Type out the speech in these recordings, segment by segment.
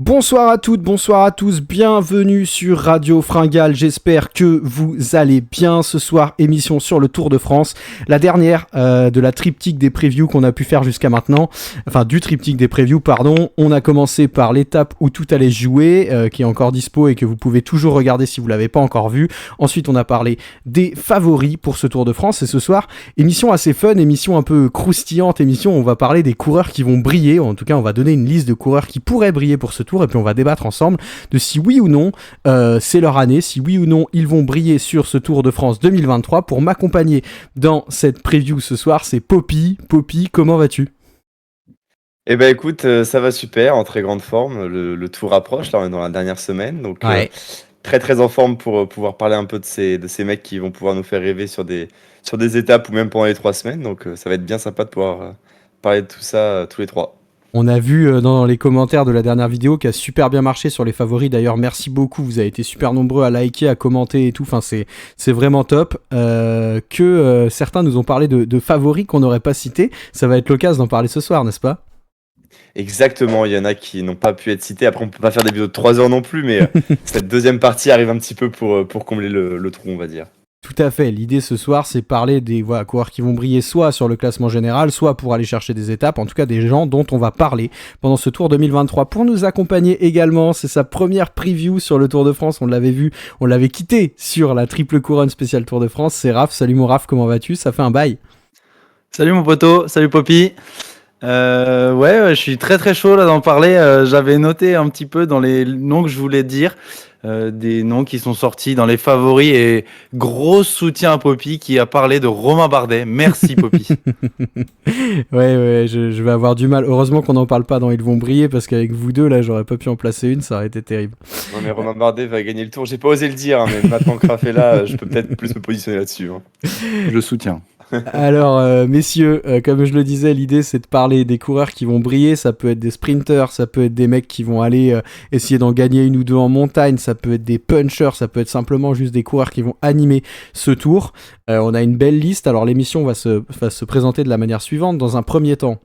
Bonsoir à toutes, bonsoir à tous, bienvenue sur Radio Fringale, j'espère que vous allez bien. Ce soir, émission sur le Tour de France, la dernière de la triptyque des previews qu'on a pu faire jusqu'à maintenant, enfin du triptyque des previews, pardon. On a commencé par l'étape où tout allait jouer, qui est encore dispo et que vous pouvez toujours regarder si vous l'avez pas encore vu. Ensuite, on a parlé des favoris pour ce Tour de France et ce soir, émission assez fun, émission un peu croustillante, émission où on va parler des coureurs qui vont briller, en tout cas on va donner une liste de coureurs qui pourraient briller pour ce Tour. Et puis on va débattre ensemble de si oui ou non c'est leur année, si oui ou non ils vont briller sur ce Tour de France 2023. Pour m'accompagner dans cette preview ce soir, c'est Poppy. Poppy, comment vas-tu ? Eh ben écoute, ça va super, en très grande forme. Le tour approche, là on est dans la dernière semaine, donc Ouais. très très en forme pour pouvoir parler un peu de ces mecs qui vont pouvoir nous faire rêver sur des étapes ou même pendant les 3 semaines. Donc ça va être bien sympa de pouvoir parler de tout ça tous les trois. On a vu dans les commentaires de la dernière vidéo qui a super bien marché sur les favoris. D'ailleurs, merci beaucoup. Vous avez été super nombreux à liker, à commenter et tout. Enfin, c'est vraiment top. Certains nous ont parlé de favoris qu'on n'aurait pas cités. Ça va être l'occasion d'en parler ce soir, n'est-ce pas ? Exactement, il y en a qui n'ont pas pu être cités. Après, on peut pas faire des vidéos de 3 heures non plus, mais cette deuxième partie arrive un petit peu pour combler le trou, on va dire. Tout à fait. L'idée ce soir, c'est parler des coureurs qui vont briller soit sur le classement général, soit pour aller chercher des étapes, en tout cas des gens dont on va parler pendant ce Tour 2023. Pour nous accompagner également, c'est sa première preview sur le Tour de France. On l'avait vu, on l'avait quitté sur la triple couronne spéciale Tour de France. C'est Raph. Salut mon Raph, comment vas-tu ? Ça fait un bail. Salut mon poteau, salut Poppy. Je suis très très chaud là d'en parler. J'avais noté un petit peu dans les noms que je voulais dire, des noms qui sont sortis dans les favoris et gros soutien à Poppy qui a parlé de Romain Bardet. Merci Poppy. Ouais, je vais avoir du mal. Heureusement qu'on n'en parle pas dans Ils vont briller parce qu'avec vous deux là, j'aurais pas pu en placer une, ça aurait été terrible. Non mais Romain Bardet va gagner le tour. J'ai pas osé le dire, hein, mais maintenant que Raph est là, je peux peut-être plus me positionner là-dessus. Hein. Je soutiens. Alors, messieurs, comme je le disais, l'idée c'est de parler des coureurs qui vont briller. Ça peut être des sprinters, ça peut être des mecs qui vont aller essayer d'en gagner une ou deux en montagne, ça peut être des punchers, ça peut être simplement juste des coureurs qui vont animer ce tour. On a une belle liste. Alors, l'émission va se présenter de la manière suivante. Dans un premier temps,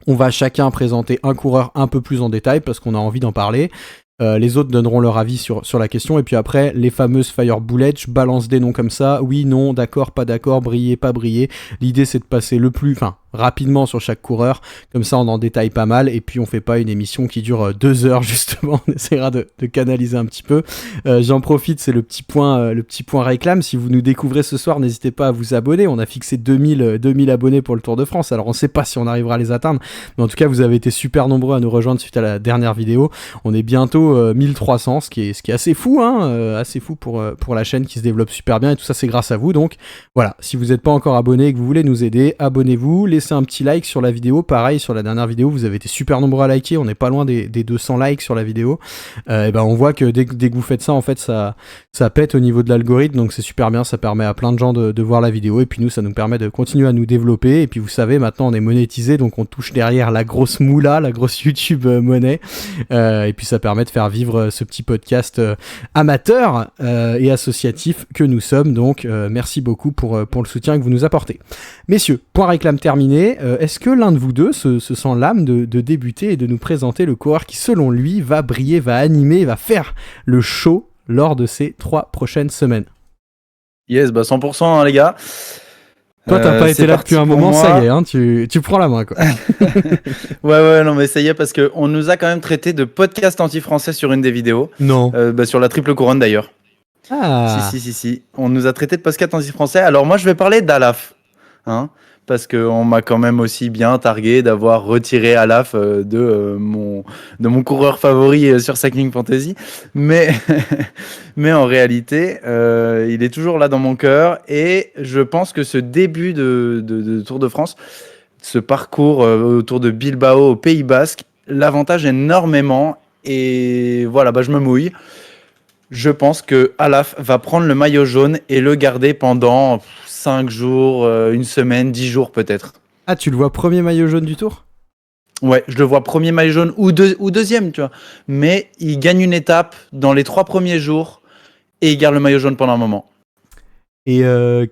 on va chacun présenter un coureur un peu plus en détail parce qu'on a envie d'en parler. Les autres donneront leur avis sur la question et puis après les fameuses fire bullets, je balance des noms comme ça, oui, non, d'accord, pas d'accord, briller, pas briller. L'idée c'est de passer rapidement sur chaque coureur, comme ça on en détaille pas mal et puis on fait pas une émission qui dure 2 heures justement, on essaiera de canaliser un petit peu. J'en profite, c'est le petit point réclame, si vous nous découvrez ce soir, n'hésitez pas à vous abonner, on a fixé 2000 abonnés pour le Tour de France, alors on sait pas si on arrivera à les atteindre, mais en tout cas vous avez été super nombreux à nous rejoindre suite à la dernière vidéo, on est bientôt 1300, ce qui est assez fou, assez fou pour la chaîne qui se développe super bien et tout ça c'est grâce à vous, donc voilà, si vous n'êtes pas encore abonné et que vous voulez nous aider, abonnez-vous, laissez un petit like sur la vidéo, pareil sur la dernière vidéo, vous avez été super nombreux à liker, on n'est pas loin des 200 likes sur la vidéo, et on voit que dès que vous faites ça, en fait ça pète au niveau de l'algorithme, donc c'est super bien, ça permet à plein de gens de voir la vidéo, et puis nous ça nous permet de continuer à nous développer, et puis vous savez, maintenant on est monétisé, donc on touche derrière la grosse moula, la grosse YouTube monnaie, et puis ça permet de faire vivre ce petit podcast amateur et associatif que nous sommes, donc merci beaucoup pour le soutien que vous nous apportez. Messieurs, point réclame terminé, est-ce que l'un de vous deux se sent l'âme de débuter et de nous présenter le coureur qui selon lui va briller, va animer, va faire le show lors de ces 3 prochaines semaines ? Yes, 100% les gars. Toi t'as pas été là depuis un moment, ça y est, tu prends la main quoi. Ouais, non mais ça y est parce qu'on nous a quand même traité de podcast anti-français sur une des vidéos. Non. Sur la triple couronne d'ailleurs. Ah. Si. On nous a traité de podcast anti-français. Alors moi je vais parler d'Alaf, parce qu'on m'a quand même aussi bien targué d'avoir retiré Alaf de mon coureur favori sur Cycling Fantasy. Mais en réalité, il est toujours là dans mon cœur. Et je pense que ce début de Tour de France, ce parcours autour de Bilbao au Pays Basque, l'avantage énormément. Et voilà, je me mouille. Je pense que Alaf va prendre le maillot jaune et le garder pendant 5 jours, une semaine, 10 jours peut-être. Ah, tu le vois premier maillot jaune du Tour ? Ouais, je le vois premier maillot jaune ou deuxième, tu vois. Mais il gagne une étape dans les 3 premiers jours et il garde le maillot jaune pendant un moment. Et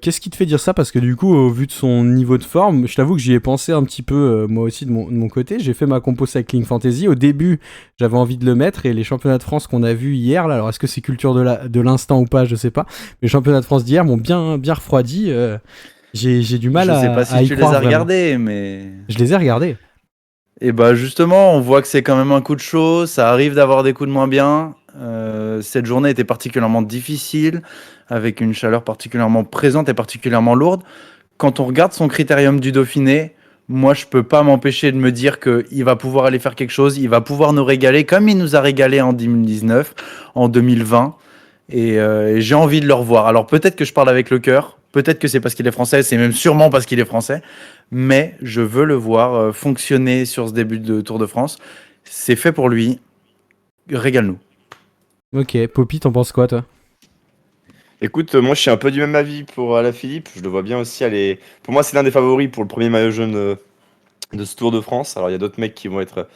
qu'est-ce qui te fait dire ça? Parce que du coup, au vu de son niveau de forme, je t'avoue que j'y ai pensé un petit peu, moi aussi, de mon côté. J'ai fait ma compo Cycling Fantasy. Au début, j'avais envie de le mettre, et les championnats de France qu'on a vus hier, là, alors est-ce que c'est culture de l'instant ou pas, je sais pas. Mais les championnats de France d'hier m'ont bien refroidi. J'ai du mal Je sais pas à si y tu les croire as vraiment. regardés, mais. Je les ai regardés. Et bah justement, on voit que c'est quand même un coup de chaud, ça arrive d'avoir des coups de moins bien. Cette journée était particulièrement difficile, avec une chaleur particulièrement présente et particulièrement lourde. Quand on regarde son critérium du Dauphiné, moi je peux pas m'empêcher de me dire qu'il va pouvoir aller faire quelque chose, il va pouvoir nous régaler comme il nous a régalé en 2019, en 2020. Et j'ai envie de le revoir. Alors peut-être que je parle avec le cœur, peut-être que c'est parce qu'il est français, c'est même sûrement parce qu'il est français, mais je veux le voir fonctionner sur ce début de Tour de France. C'est fait pour lui. Régale-nous. Ok, Poppy, t'en penses quoi, toi? Écoute, moi je suis un peu du même avis pour Alaphilippe. Je le vois bien aussi aller. Pour moi, c'est l'un des favoris pour le premier maillot jaune de ce Tour de France. Alors il y a d'autres mecs qui vont être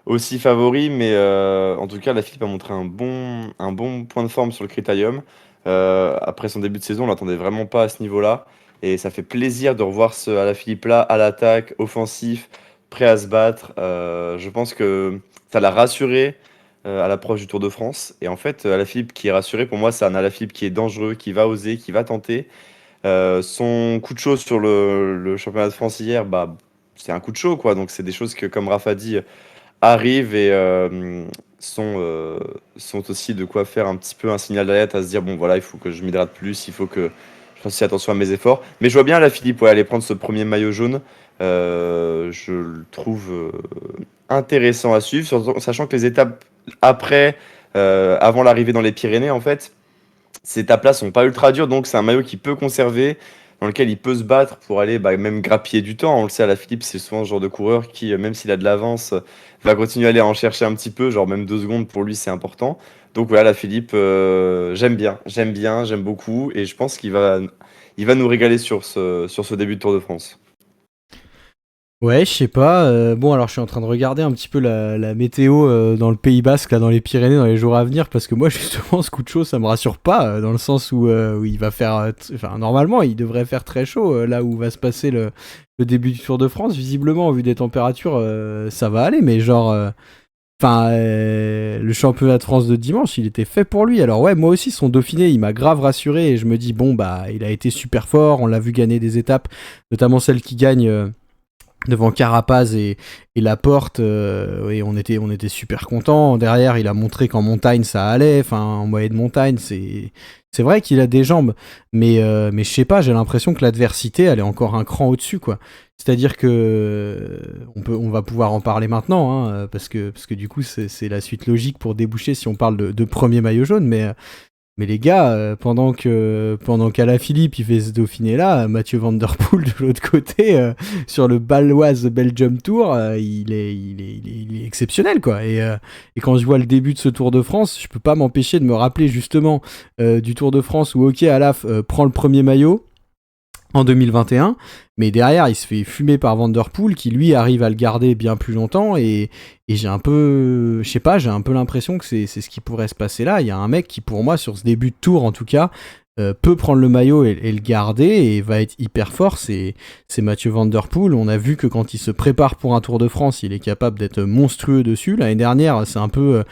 aussi favoris, mais en tout cas, Alaphilippe a montré un bon point de forme sur le Critérium. Après son début de saison, on l'attendait vraiment pas à ce niveau-là. Et ça fait plaisir de revoir ce Alaphilippe-là à l'attaque, offensif, prêt à se battre. Je pense que ça l'a rassuré à l'approche du Tour de France. Et en fait, Alaphilippe qui est rassuré, pour moi, c'est un Alaphilippe qui est dangereux, qui va oser, qui va tenter. Son coup de chaud sur le championnat de France hier, bah, c'est un coup de chaud, quoi. Donc, c'est des choses que, comme Rafa dit, arrivent et sont aussi de quoi faire un petit peu un signal d'alerte à se dire, bon, voilà, il faut que je m'hydrate plus, il faut que je fasse aussi attention à mes efforts. Mais je vois bien Alaphilippe aller prendre ce premier maillot jaune. Je le trouve intéressant à suivre, sachant que les étapes après, avant l'arrivée dans les Pyrénées, en fait, ces étapes-là sont pas ultra dures, donc c'est un maillot qui peut conserver, dans lequel il peut se battre pour aller même grappiller du temps. On le sait, à la Philippe, c'est souvent ce genre de coureur qui, même s'il a de l'avance, va continuer à aller en chercher un petit peu, genre même 2 secondes pour lui, c'est important. Donc voilà, la Philippe, j'aime beaucoup, et je pense qu'il va nous régaler sur ce début de Tour de France. Ouais, je sais pas. Bon, alors je suis en train de regarder un petit peu la météo dans le Pays Basque, là, dans les Pyrénées, dans les jours à venir, parce que moi, justement, ce coup de chaud, ça me rassure pas, dans le sens où il va faire. Enfin, normalement, il devrait faire très chaud, là où va se passer le début du Tour de France. Visiblement, au vu des températures, ça va aller, mais genre. Enfin, le championnat de France de dimanche, il était fait pour lui. Alors ouais, moi aussi, son Dauphiné, il m'a grave rassuré, et je me dis, bon, bah, il a été super fort, on l'a vu gagner des étapes, notamment celle qui gagne. Devant Carapaz et Laporte, et on était super contents. Derrière, il a montré qu'en montagne ça allait, enfin en moyenne montagne, c'est vrai qu'il a des jambes, mais je sais pas, j'ai l'impression que l'adversité elle est encore un cran au-dessus, quoi. C'est-à-dire que on va pouvoir en parler maintenant, hein, parce que du coup c'est la suite logique pour déboucher si on parle de premier maillot jaune, mais les gars, pendant qu'Alaphilippe il fait ce Dauphiné là, Mathieu Van Der Poel de l'autre côté, sur le Baloise Belgium Tour, il est exceptionnel, quoi. Et quand je vois le début de ce Tour de France, je peux pas m'empêcher de me rappeler justement du Tour de France où ok, Alaf prend le premier maillot en 2021, mais derrière il se fait fumer par Van Der Poel qui lui arrive à le garder bien plus longtemps, et j'ai un peu, je sais pas, j'ai un peu l'impression que c'est ce qui pourrait se passer là. Il y a un mec qui, pour moi, sur ce début de tour en tout cas, peut prendre le maillot et le garder et va être hyper fort, c'est Mathieu Van Der Poel. On a vu que quand il se prépare pour un Tour de France, il est capable d'être monstrueux dessus. L'année dernière, c'est un peu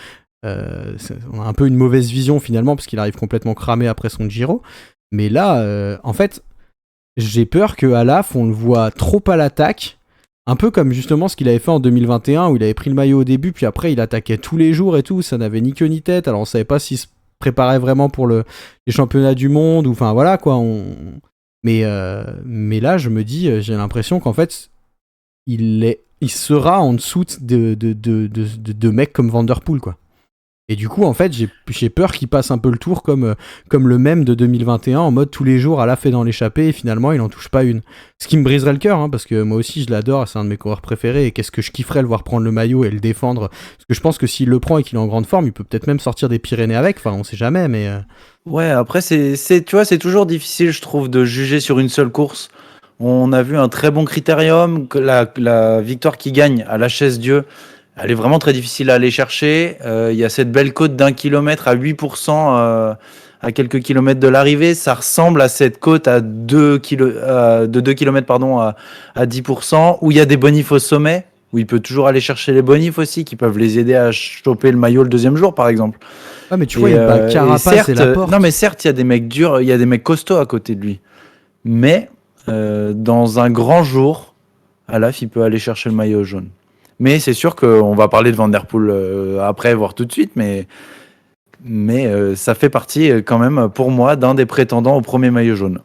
on a un peu une mauvaise vision finalement parce qu'il arrive complètement cramé après son Giro, mais là en fait j'ai peur que Alaf, on le voit trop à l'attaque, un peu comme justement ce qu'il avait fait en 2021 où il avait pris le maillot au début, puis après il attaquait tous les jours et tout, ça n'avait ni queue ni tête. Alors on savait pas s'il se préparait vraiment pour les championnats du monde, ou enfin voilà quoi. Mais là je me dis, j'ai l'impression qu'en fait il sera en dessous de mecs comme Van Der Poel, quoi. Et du coup, en fait, j'ai peur qu'il passe un peu le tour comme le même de 2021, en mode tous les jours, à la fait dans l'échappée, et finalement, il en touche pas une. Ce qui me briserait le cœur, hein, parce que moi aussi, je l'adore, c'est un de mes coureurs préférés, et qu'est-ce que je kifferais le voir prendre le maillot et le défendre. Parce que je pense que s'il le prend et qu'il est en grande forme, il peut peut-être même sortir des Pyrénées avec, enfin, on sait jamais, mais... Ouais, après, tu vois, c'est toujours difficile, je trouve, de juger sur une seule course. On a vu un très bon critérium, que la victoire qui gagne à la Chaise-Dieu, elle est vraiment très difficile à aller chercher. Il y a cette belle côte d'1 kilomètre à 8% à quelques kilomètres de l'arrivée. Ça ressemble à cette côte à 2 de 2 km pardon, à 10%, où il y a des bonifs au sommet, où il peut toujours aller chercher les bonifs aussi, qui peuvent les aider à choper le maillot le deuxième jour, par exemple. Ah, mais tu vois, il bat Et Carapace et Laporte. non, mais certes, il y a des mecs durs, il y a des mecs costauds à côté de lui. Mais dans un grand jour, Alaf, il peut aller chercher le maillot jaune. Mais c'est sûr qu'on va parler de Van Der Poel après, voire tout de suite, mais ça fait partie quand même, pour moi, d'un des prétendants au premier maillot jaune.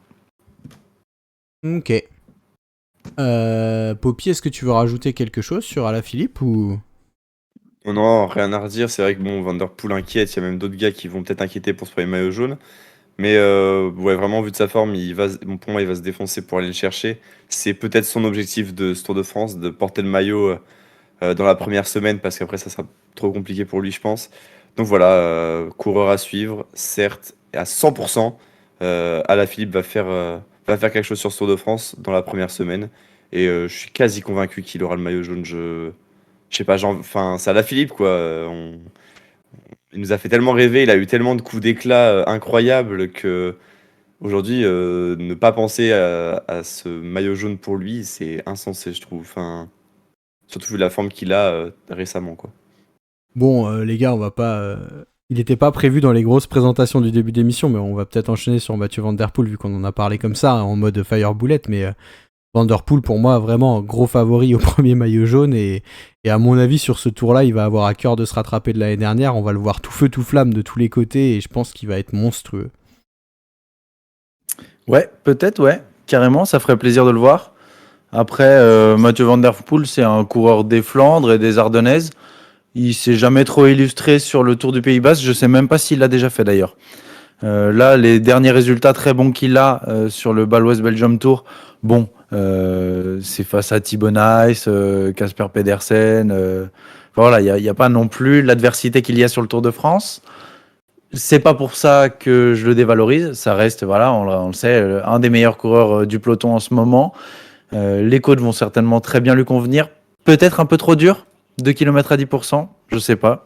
Ok. Poppy, est-ce que tu veux rajouter quelque chose sur Alaphilippe ou... Non, rien à redire. C'est vrai que bon, Van Der Poel inquiète. Il y a même d'autres gars qui vont peut-être inquiéter pour ce premier maillot jaune. Mais ouais, vraiment, vu de sa forme, bon, pour moi, il va se défoncer pour aller le chercher. C'est peut-être son objectif de ce Tour de France, de porter le maillot dans la première semaine, parce qu'après, ça sera trop compliqué pour lui, je pense. Donc voilà, coureur à suivre, certes, et à 100%. Alaphilippe va faire quelque chose sur ce Tour de France dans la première semaine. Et je suis quasi convaincu qu'il aura le maillot jaune. Je sais pas, enfin, c'est Alaphilippe, quoi. Il nous a fait tellement rêver, il a eu tellement de coups d'éclat incroyables que aujourd'hui, ne pas penser à ce maillot jaune pour lui, c'est insensé, je trouve. Enfin, surtout vu la forme qu'il a récemment, quoi. Bon, les gars, on va pas... Il n'était pas prévu dans les grosses présentations du début d'émission, mais on va peut-être enchaîner sur Mathieu Van Der Poel, vu qu'on en a parlé comme ça, en mode fire bullet, mais... Van Der Poel, pour moi, vraiment gros favori au premier maillot jaune. Et à mon avis, sur ce tour-là, il va avoir à cœur de se rattraper de l'année dernière. On va le voir tout feu, tout flamme de tous les côtés. Et je pense qu'il va être monstrueux. Ouais, peut-être, ouais. Carrément, ça ferait plaisir de le voir. Après, Mathieu Van Der Poel, c'est un coureur des Flandres et des Ardennaises. Il s'est jamais trop illustré sur le Tour du Pays Basque. Je sais même pas s'il l'a déjà fait d'ailleurs. Là, les derniers résultats très bons qu'il a sur le Baloise Belgium Tour, bon, c'est face à Thibaut Nice, Casper Pedersen. Voilà, il y a pas non plus l'adversité qu'il y a sur le Tour de France. C'est pas pour ça que je le dévalorise. Ça reste, voilà, on le sait, un des meilleurs coureurs du peloton en ce moment. Les côtes vont certainement très bien lui convenir. Peut-être un peu trop dur, 2 km à 10%, je sais pas.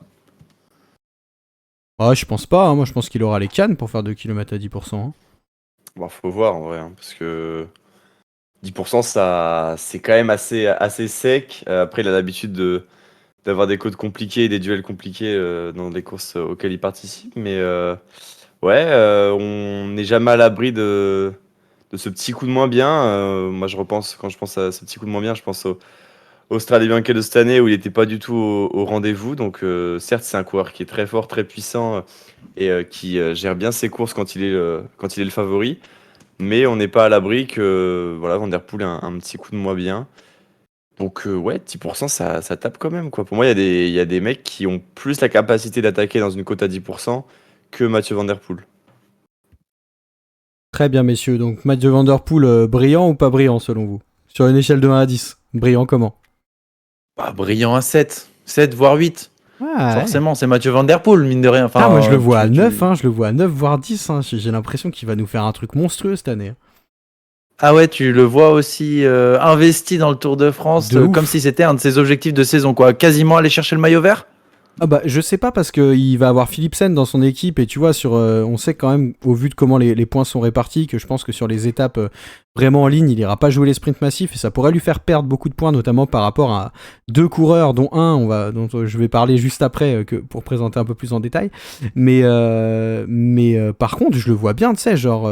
Ah, je pense pas. Hein. Moi, je pense qu'il aura les cannes pour faire 2 km à 10%. Hein. Bon, faut voir en vrai, hein, parce que 10%, ça, c'est quand même assez sec. Après, il a l'habitude d'avoir des côtes compliquées, des duels compliqués dans les courses auxquelles il participe. Mais ouais, on n'est jamais à l'abri de ce petit coup de moins bien. Moi, quand je pense à ce petit coup de moins bien, je pense au Strade Bianche de cette année où il n'était pas du tout au rendez-vous. Donc, certes, c'est un coureur qui est très fort, très puissant et qui gère bien ses courses quand il est le favori. Mais on n'est pas à l'abri que voilà, Van Der Poel ait un petit coup de moins bien. Donc ouais, 10%, ça tape quand même, quoi. Pour moi, il y a des mecs qui ont plus la capacité d'attaquer dans une cote à 10% que Mathieu Van Der Poel. Très bien, messieurs. Donc, Mathieu Van Der Poel, brillant ou pas brillant, selon vous? Sur une échelle de 1 à 10. Brillant comment? Brillant à 7, 7 voire 8. Ouais. Forcément, c'est Mathieu Van Der Poel, mine de rien. Enfin, Moi, je le vois à 9. Hein, je le vois à 9, voire 10. Hein. J'ai l'impression qu'il va nous faire un truc monstrueux cette année. Ah ouais, tu le vois aussi investi dans le Tour de France, comme si c'était un de ses objectifs de saison, quoi. Quasiment aller chercher le maillot vert. Ah bah je sais pas parce qu'il va avoir Philipsen dans son équipe et tu vois on sait quand même au vu de comment les points sont répartis que je pense que sur les étapes vraiment en ligne il ira pas jouer les sprints massifs et ça pourrait lui faire perdre beaucoup de points notamment par rapport à deux coureurs dont dont je vais parler juste après pour présenter un peu plus en détail mais par contre je le vois bien tu sais genre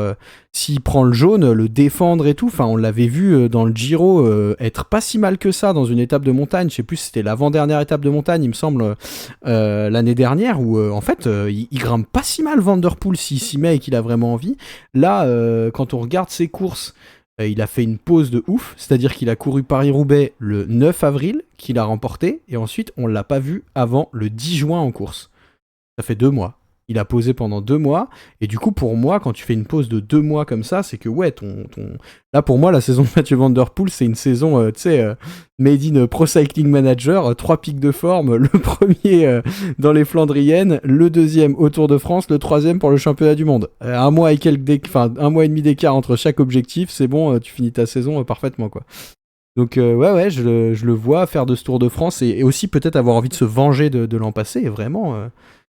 s'il prend le jaune le défendre et tout enfin on l'avait vu dans le Giro être pas si mal que ça dans une étape de montagne je sais plus si c'était l'avant-dernière étape de montagne il me semble l'année dernière où en fait il grimpe pas si mal Van Der Poel s'il s'y met et qu'il a vraiment envie. Là quand on regarde ses courses il a fait une pause de ouf, c'est-à-dire qu'il a couru Paris-Roubaix le 9 avril qu'il a remporté et ensuite on l'a pas vu avant le 10 juin en course. Ça fait 2 mois. Il a posé pendant 2 mois et du coup pour moi quand tu fais une pause de 2 mois comme ça c'est que ouais là pour moi la saison de Mathieu Van Der Poel c'est une saison tu sais made in Pro Cycling Manager 3 pics de forme, le premier dans les Flandriennes, le deuxième au Tour de France, le troisième pour le championnat du monde. 1 mois et un mois et demi d'écart entre chaque objectif, c'est bon, tu finis ta saison parfaitement quoi. Donc ouais je le vois faire de ce Tour de France et aussi peut-être avoir envie de se venger de l'an passé et vraiment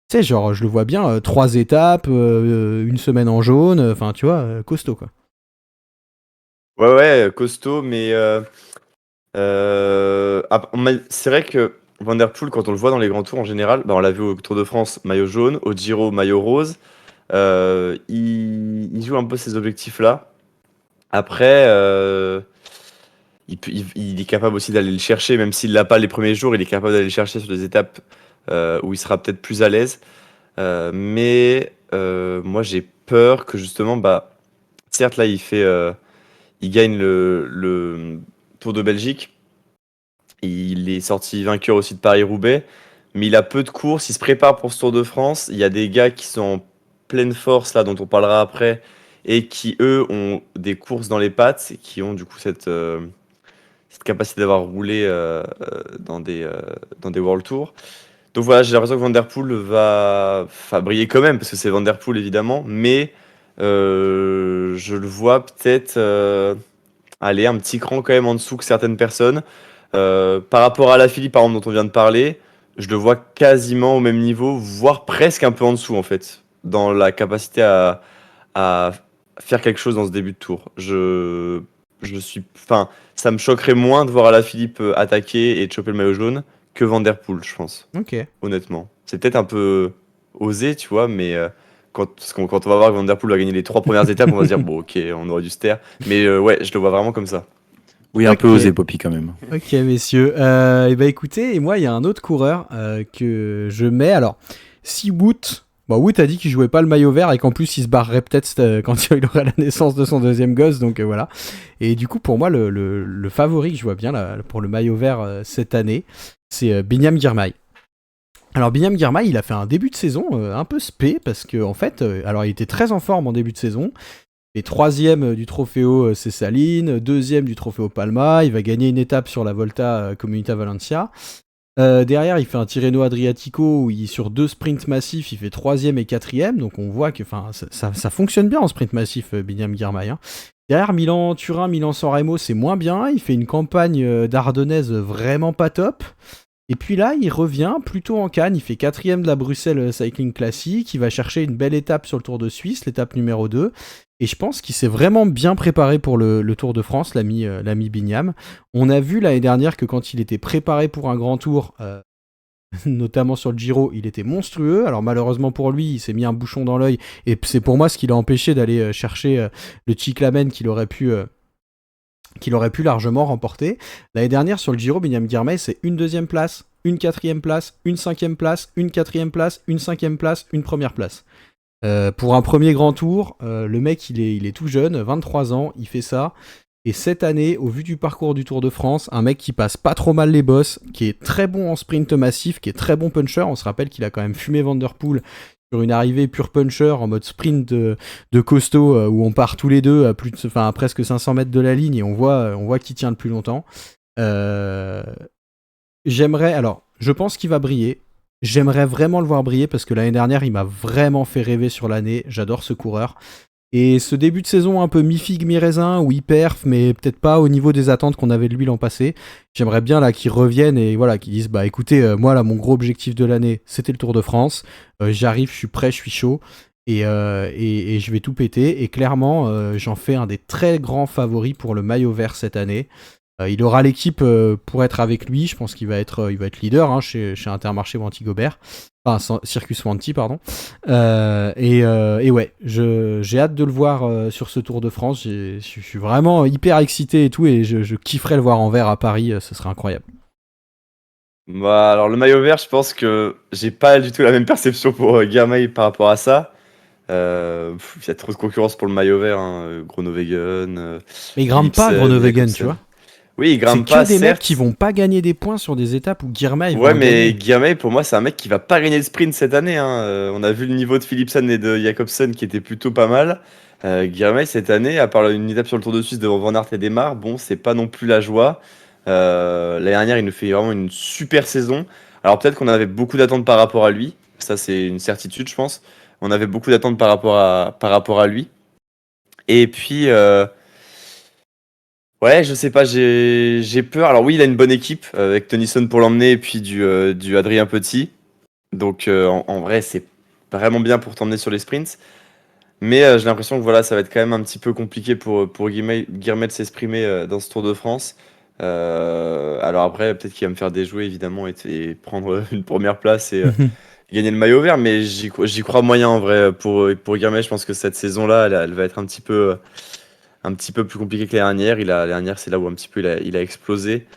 Tu sais, genre, je le vois bien, 3 étapes, une semaine en jaune, enfin, tu vois, costaud, quoi. Ouais, costaud, mais c'est vrai que Van Der Poel, quand on le voit dans les grands tours en général, bah, on l'a vu au Tour de France, maillot jaune, au Giro, maillot rose. Il joue un peu ces objectifs-là. Après, il est capable aussi d'aller le chercher, même s'il l'a pas les premiers jours, il est capable d'aller le chercher sur des étapes où il sera peut-être plus à l'aise. Mais moi, j'ai peur que justement, bah, certes, là, il gagne le Tour de Belgique. Il est sorti vainqueur aussi de Paris-Roubaix, mais il a peu de courses. Il se prépare pour ce Tour de France. Il y a des gars qui sont en pleine force, là, dont on parlera après, et qui, eux, ont des courses dans les pattes, et qui ont du coup cette capacité d'avoir roulé dans des World Tours. Donc voilà, j'ai l'impression que Van Der Poel va briller quand même, parce que c'est Van Der Poel évidemment, mais je le vois peut-être aller un petit cran quand même en dessous que certaines personnes. Par rapport à Philippe, par exemple, dont on vient de parler, je le vois quasiment au même niveau, voire presque un peu en dessous en fait, dans la capacité à faire quelque chose dans ce début de tour. Enfin, ça me choquerait moins de voir Philippe attaquer et de choper le maillot jaune que Van Der Poel, je pense, Ok. honnêtement. C'est peut-être un peu osé, tu vois, mais quand on va voir que Van Der Poel va gagner les 3 premières étapes, on va se dire, bon, ok, on aurait dû se taire. Mais ouais, je le vois vraiment comme ça. Oui, un peu Ok. osé, Poppy, quand même. Ok, messieurs. Et bah écoutez, et moi, il y a un autre coureur que je mets. Alors, si Wout. Bon, Wout a dit qu'il jouait pas le maillot vert et qu'en plus il se barrerait peut-être quand il aurait la naissance de son deuxième gosse, donc voilà. Et du coup, pour moi, le favori que je vois bien là, pour le maillot vert cette année, c'est Binyam Girmay. Alors Binyam Girmay, il a fait un début de saison un peu spé parce que en fait, alors il était très en forme en début de saison. Et troisième du Trofeo Cessaline, deuxième du Trofeo Palma, il va gagner une étape sur la Volta Comunità Valencia. Derrière, il fait un Tirreno Adriatico où sur 2 sprints massifs, il fait troisième et quatrième. Donc on voit que ça fonctionne bien en sprint massif, Binyam Girmay. Hein. Derrière, Milan-Turin, Milan-San Remo, c'est moins bien. Il fait une campagne d'Ardennaise vraiment pas top. Et puis là, il revient plutôt en canne. Il fait quatrième de la Bruxelles Cycling Classic. Il va chercher une belle étape sur le Tour de Suisse, l'étape numéro 2. Et je pense qu'il s'est vraiment bien préparé pour le Tour de France, l'ami Binyam. On a vu l'année dernière que quand il était préparé pour un grand tour, notamment sur le Giro, il était monstrueux. Alors malheureusement pour lui, il s'est mis un bouchon dans l'œil. Et c'est pour moi ce qui l'a empêché d'aller chercher le Cyclamen qu'il aurait pu largement remporter. L'année dernière, sur le Giro, Binyam Girmay, c'est une deuxième place, une quatrième place, une cinquième place, une quatrième place, une cinquième place, une première place. Pour un premier grand tour, le mec, il est tout jeune, 23 ans, il fait ça. Et cette année, au vu du parcours du Tour de France, un mec qui passe pas trop mal les bosses, qui est très bon en sprint massif, qui est très bon puncher. On se rappelle qu'il a quand même fumé Van Der Poel sur une arrivée pure puncher en mode sprint de costaud où on part tous les deux à presque 500 mètres de la ligne et on voit qui tient le plus longtemps. Je pense qu'il va briller. J'aimerais vraiment le voir briller parce que l'année dernière, il m'a vraiment fait rêver sur l'année. J'adore ce coureur. Et ce début de saison un peu mi-figue, mi-raisin, où il perf, mais peut-être pas au niveau des attentes qu'on avait de lui l'an passé. J'aimerais bien là qu'il revienne et voilà, qu'il dise bah écoutez, moi là mon gros objectif de l'année, c'était le Tour de France. J'arrive, je suis prêt, je suis chaud et je vais tout péter. Et clairement, j'en fais un des très grands favoris pour le maillot vert cette année. Il aura l'équipe pour être avec lui. Je pense qu'il va être leader hein, chez Intermarché ou Antigobert. Enfin, Circus Wanty, pardon. Et ouais, j'ai hâte de le voir sur ce Tour de France. Je suis vraiment hyper excité et tout. Et je kifferais le voir en vert à Paris. Ce serait incroyable. Bah, alors le maillot vert, je pense que j'ai pas du tout la même perception pour Girmay par rapport à ça. Il y a trop de concurrence pour le maillot vert, hein. Groenewegen, Mais il grimpe pas, Philipsen, Groenewegen, tu Jacobsen. vois. Oui, il C'est grimpe que pas, des mecs certes. qui vont pas gagner des points sur des étapes où Girmay va Ouais, en mais gagner. Girmay, pour moi, c'est un mec qui va pas gagner le sprint cette année, hein. On a vu le niveau de Philipsen et de Jacobsen qui était plutôt pas mal. Girmay, cette année, à part une étape sur le Tour de Suisse devant Van Aert et Demar, bon, c'est pas non plus la joie. L'année dernière, il nous fait vraiment une super saison. Alors peut-être qu'on avait beaucoup d'attentes par rapport à lui. Ça, c'est une certitude, je pense. On avait beaucoup d'attentes par rapport à lui. Et puis, ouais, je sais pas, j'ai peur. Alors oui, il a une bonne équipe avec Tennyson pour l'emmener et puis du Adrien Petit. Donc en vrai, c'est vraiment bien pour t'emmener sur les sprints. Mais j'ai l'impression que voilà, ça va être quand même un petit peu compliqué pour Guilhermet de s'exprimer dans ce Tour de France. Alors après, peut-être qu'il va me faire déjouer évidemment et prendre une première place et gagner le maillot vert, mais j'y crois moyen en vrai pour Guilhermet. Je pense que cette saison-là, elle va être un petit peu plus compliquée que l'année dernière. L'année dernière, c'est là où un petit peu il a explosé.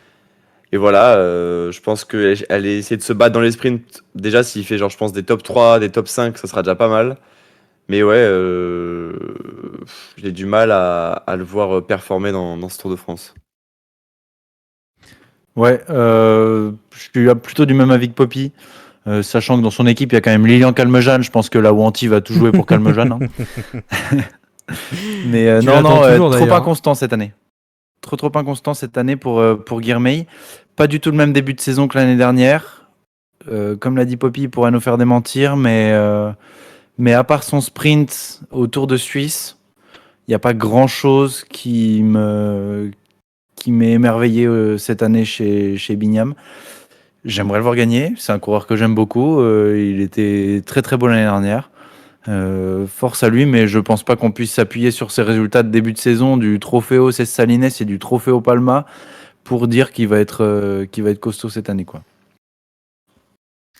Et voilà, je pense qu'elle essayer de se battre dans les sprints. Déjà, s'il fait genre, je pense, des top 3 des top 5 ça sera déjà pas mal. Mais ouais, j'ai du mal à le voir performer dans ce Tour de France. Ouais, je suis plutôt du même avis que Poppy, sachant que dans son équipe, il y a quand même Lilian Calmejane. Je pense que la Wanty va tout jouer pour Calmejane. Hein. Mais Tu non, l'attends toujours, trop d'ailleurs. inconstant cette année. Trop inconstant cette année pour Guilhermet. Pas du tout le même début de saison que l'année dernière. Comme l'a dit Poppy, il pourrait nous faire démentir, mais à part son sprint au Tour de Suisse, il n'y a pas grand-chose qui m'est émerveillé cette année chez Bignam. J'aimerais le voir gagner. C'est un coureur que j'aime beaucoup. Il était très très beau l'année dernière. Force à lui, mais je pense pas qu'on puisse s'appuyer sur ses résultats de début de saison du Trofeo Salines et du Trofeo Palma pour dire qu'il va être costaud cette année, quoi.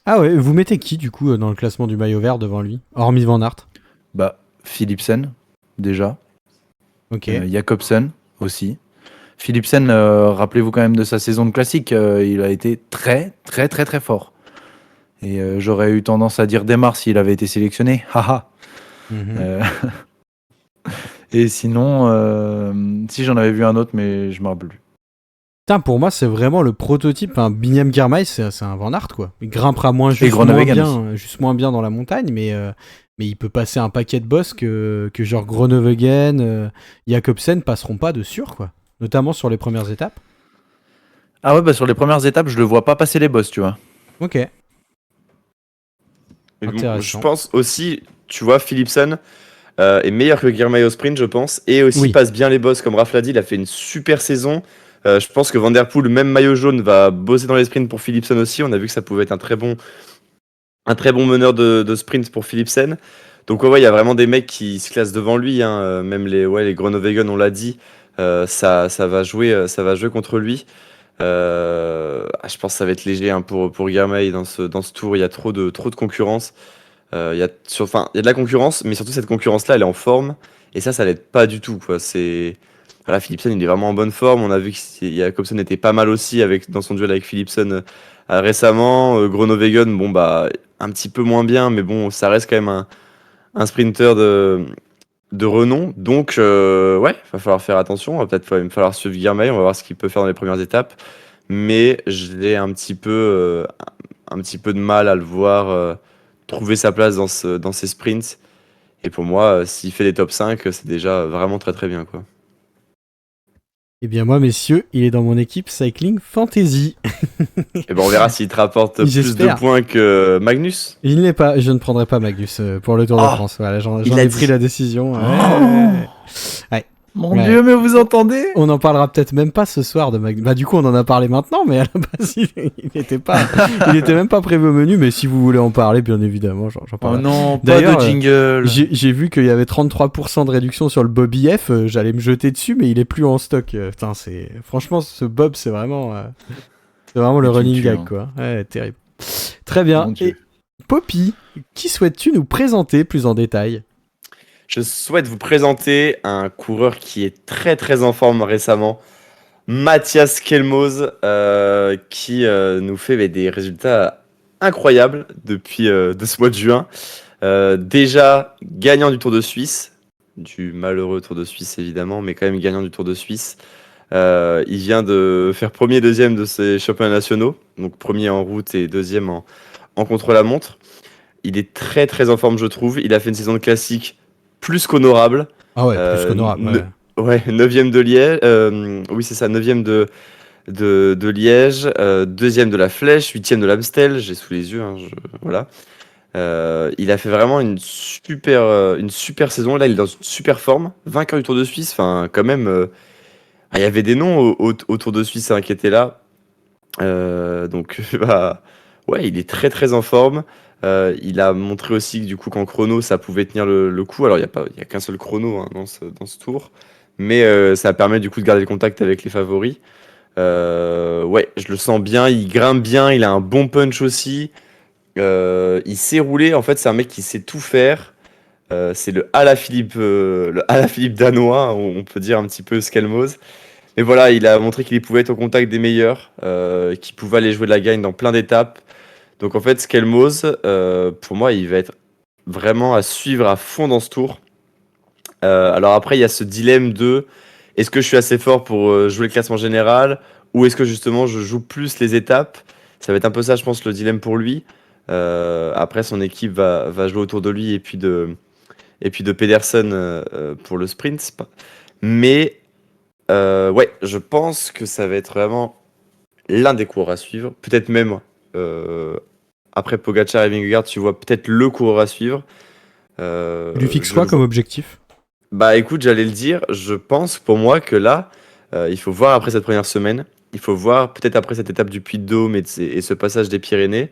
Ah ouais, vous mettez qui du coup dans le classement du maillot vert devant lui, hormis Van Aert? Bah, Philipsen, déjà. Ok. Jacobsen aussi. Philipsen, rappelez-vous quand même de sa saison de classique. Il a été très très fort. Et j'aurais eu tendance à dire Demar s'il avait été sélectionné. Haha. Mhm. Et sinon, si j'en avais vu un autre, mais je me rappelle plus. Putain, pour moi, c'est vraiment le prototype. Enfin, Binyam Girmay, c'est un Van Aert, quoi. Il grimpera juste moins bien dans la montagne, mais il peut passer un paquet de boss que genre Groenewegen, Jacobsen passeront pas de sûr, quoi. Notamment sur les premières étapes. Ah ouais, bah sur les premières étapes, je le vois pas passer les boss, tu vois. Ok. Et bon, je Intéressant. pense aussi, tu vois, Philipsen est meilleur que Guilhermet au sprint, je pense, et aussi Oui. passe bien les bosses, comme Raph l'a dit, il a fait une super saison. Je pense que Van Der Poel, même maillot jaune, va bosser dans les sprints pour Philipsen aussi. On a vu que ça pouvait être un très bon meneur de sprint pour Philipsen. Donc ouais, il y a vraiment des mecs qui se classent devant lui, hein. Même les Groenewegen, on l'a dit, ça va jouer contre lui. Je pense que ça va être léger hein, pour Guilhermet dans ce tour. Il y a trop de concurrence. Il y a de la concurrence, mais surtout cette concurrence-là, elle est en forme. Et ça l'aide pas du tout, quoi. Voilà, Philipsen, il est vraiment en bonne forme. On a vu que Jacobsen était pas mal aussi dans son duel avec Philipsen récemment. Groenewegen, bon, bah, un petit peu moins bien, mais bon, ça reste quand même un sprinter de renom. Donc, ouais, va falloir faire attention. Il va falloir suivre Guilhermet. On va voir ce qu'il peut faire dans les premières étapes. Mais j'ai un petit peu de mal à le voir trouver sa place dans ces sprints. Et pour moi, s'il fait des top 5, c'est déjà vraiment très très bien, quoi. Eh bien moi, messieurs, il est dans mon équipe Cycling Fantasy. Et ben on verra s'il te rapporte plus de J'espère. points que Magnus. Il n'est pas, je ne prendrai pas Magnus pour le Tour de France. Voilà, j'en il a ai dit. pris la décision. Ouais. Mon Ouais. Dieu, mais vous entendez? On en parlera peut-être même pas ce soir de Magnus. Bah du coup, on en a parlé maintenant, mais à la base, il était même pas prévu au menu. Mais si vous voulez en parler, bien évidemment, j'en Oh parlerai. non, pas D'ailleurs, de jingle. J'ai vu qu'il y avait 33% de réduction sur le Bobby F. J'allais me jeter dessus, mais il est plus en stock. Putain, franchement, ce Bob, c'est vraiment le Tu me running tues, gag, hein. quoi. Ouais, terrible. Très bien. Mon Dieu. Et Poppy, qui souhaites-tu nous présenter plus en détail? Je souhaite vous présenter un coureur qui est très très en forme récemment, Mathias Kelmoz, qui nous fait des résultats incroyables depuis de ce mois de juin. Déjà gagnant du Tour de Suisse, du malheureux Tour de Suisse évidemment, mais quand même gagnant du Tour de Suisse. Il vient de faire premier et deuxième de ses championnats nationaux, donc premier en route et deuxième en contre-la-montre. Il est très très en forme, je trouve. Il a fait une saison de classique plus qu'honorable. Ah ouais, plus qu'honorable. Ouais. Ouais, 9e de Liège. Oui, c'est ça, 9e de Liège, 2e de la Flèche, 8e de l'Amstel. J'ai sous les yeux, hein, voilà. Il a fait vraiment une super saison. Là, il est dans une super forme. Vainqueur du Tour de Suisse. Enfin, quand même, il y avait des noms au Tour de Suisse hein, qui étaient là. Donc, bah, ouais, il est très très en forme. Il a montré aussi que du coup qu'en chrono ça pouvait tenir le coup. Alors il y a qu'un seul chrono hein, dans ce tour, mais ça permet du coup de garder le contact avec les favoris. Ouais, je le sens bien, il grimpe bien, il a un bon punch aussi. Il sait rouler, en fait c'est un mec qui sait tout faire. C'est le Alaphilippe danois, on peut dire un petit peu Skelmos. Mais voilà, il a montré qu'il pouvait être au contact des meilleurs, qu'il pouvait aller jouer de la gagne dans plein d'étapes. Donc en fait, Skelmos, pour moi, il va être vraiment à suivre à fond dans ce tour. Alors après, il y a ce dilemme de est-ce que je suis assez fort pour jouer le classement général ou est-ce que justement je joue plus les étapes? Ça va être un peu ça, je pense, le dilemme pour lui. Après, son équipe va jouer autour de lui et puis de Pedersen pour le sprint. Mais ouais, je pense que ça va être vraiment l'un des coureurs à suivre. Peut-être même euh, après Pogacar et Vingegaard, tu vois peut-être le coureur à suivre. Tu lui fixes Je quoi le comme vois. objectif? Bah écoute, j'allais le dire, je pense pour moi que là, il faut voir après cette première semaine, il faut voir peut-être après cette étape du Puy-de-Dôme et ce passage des Pyrénées,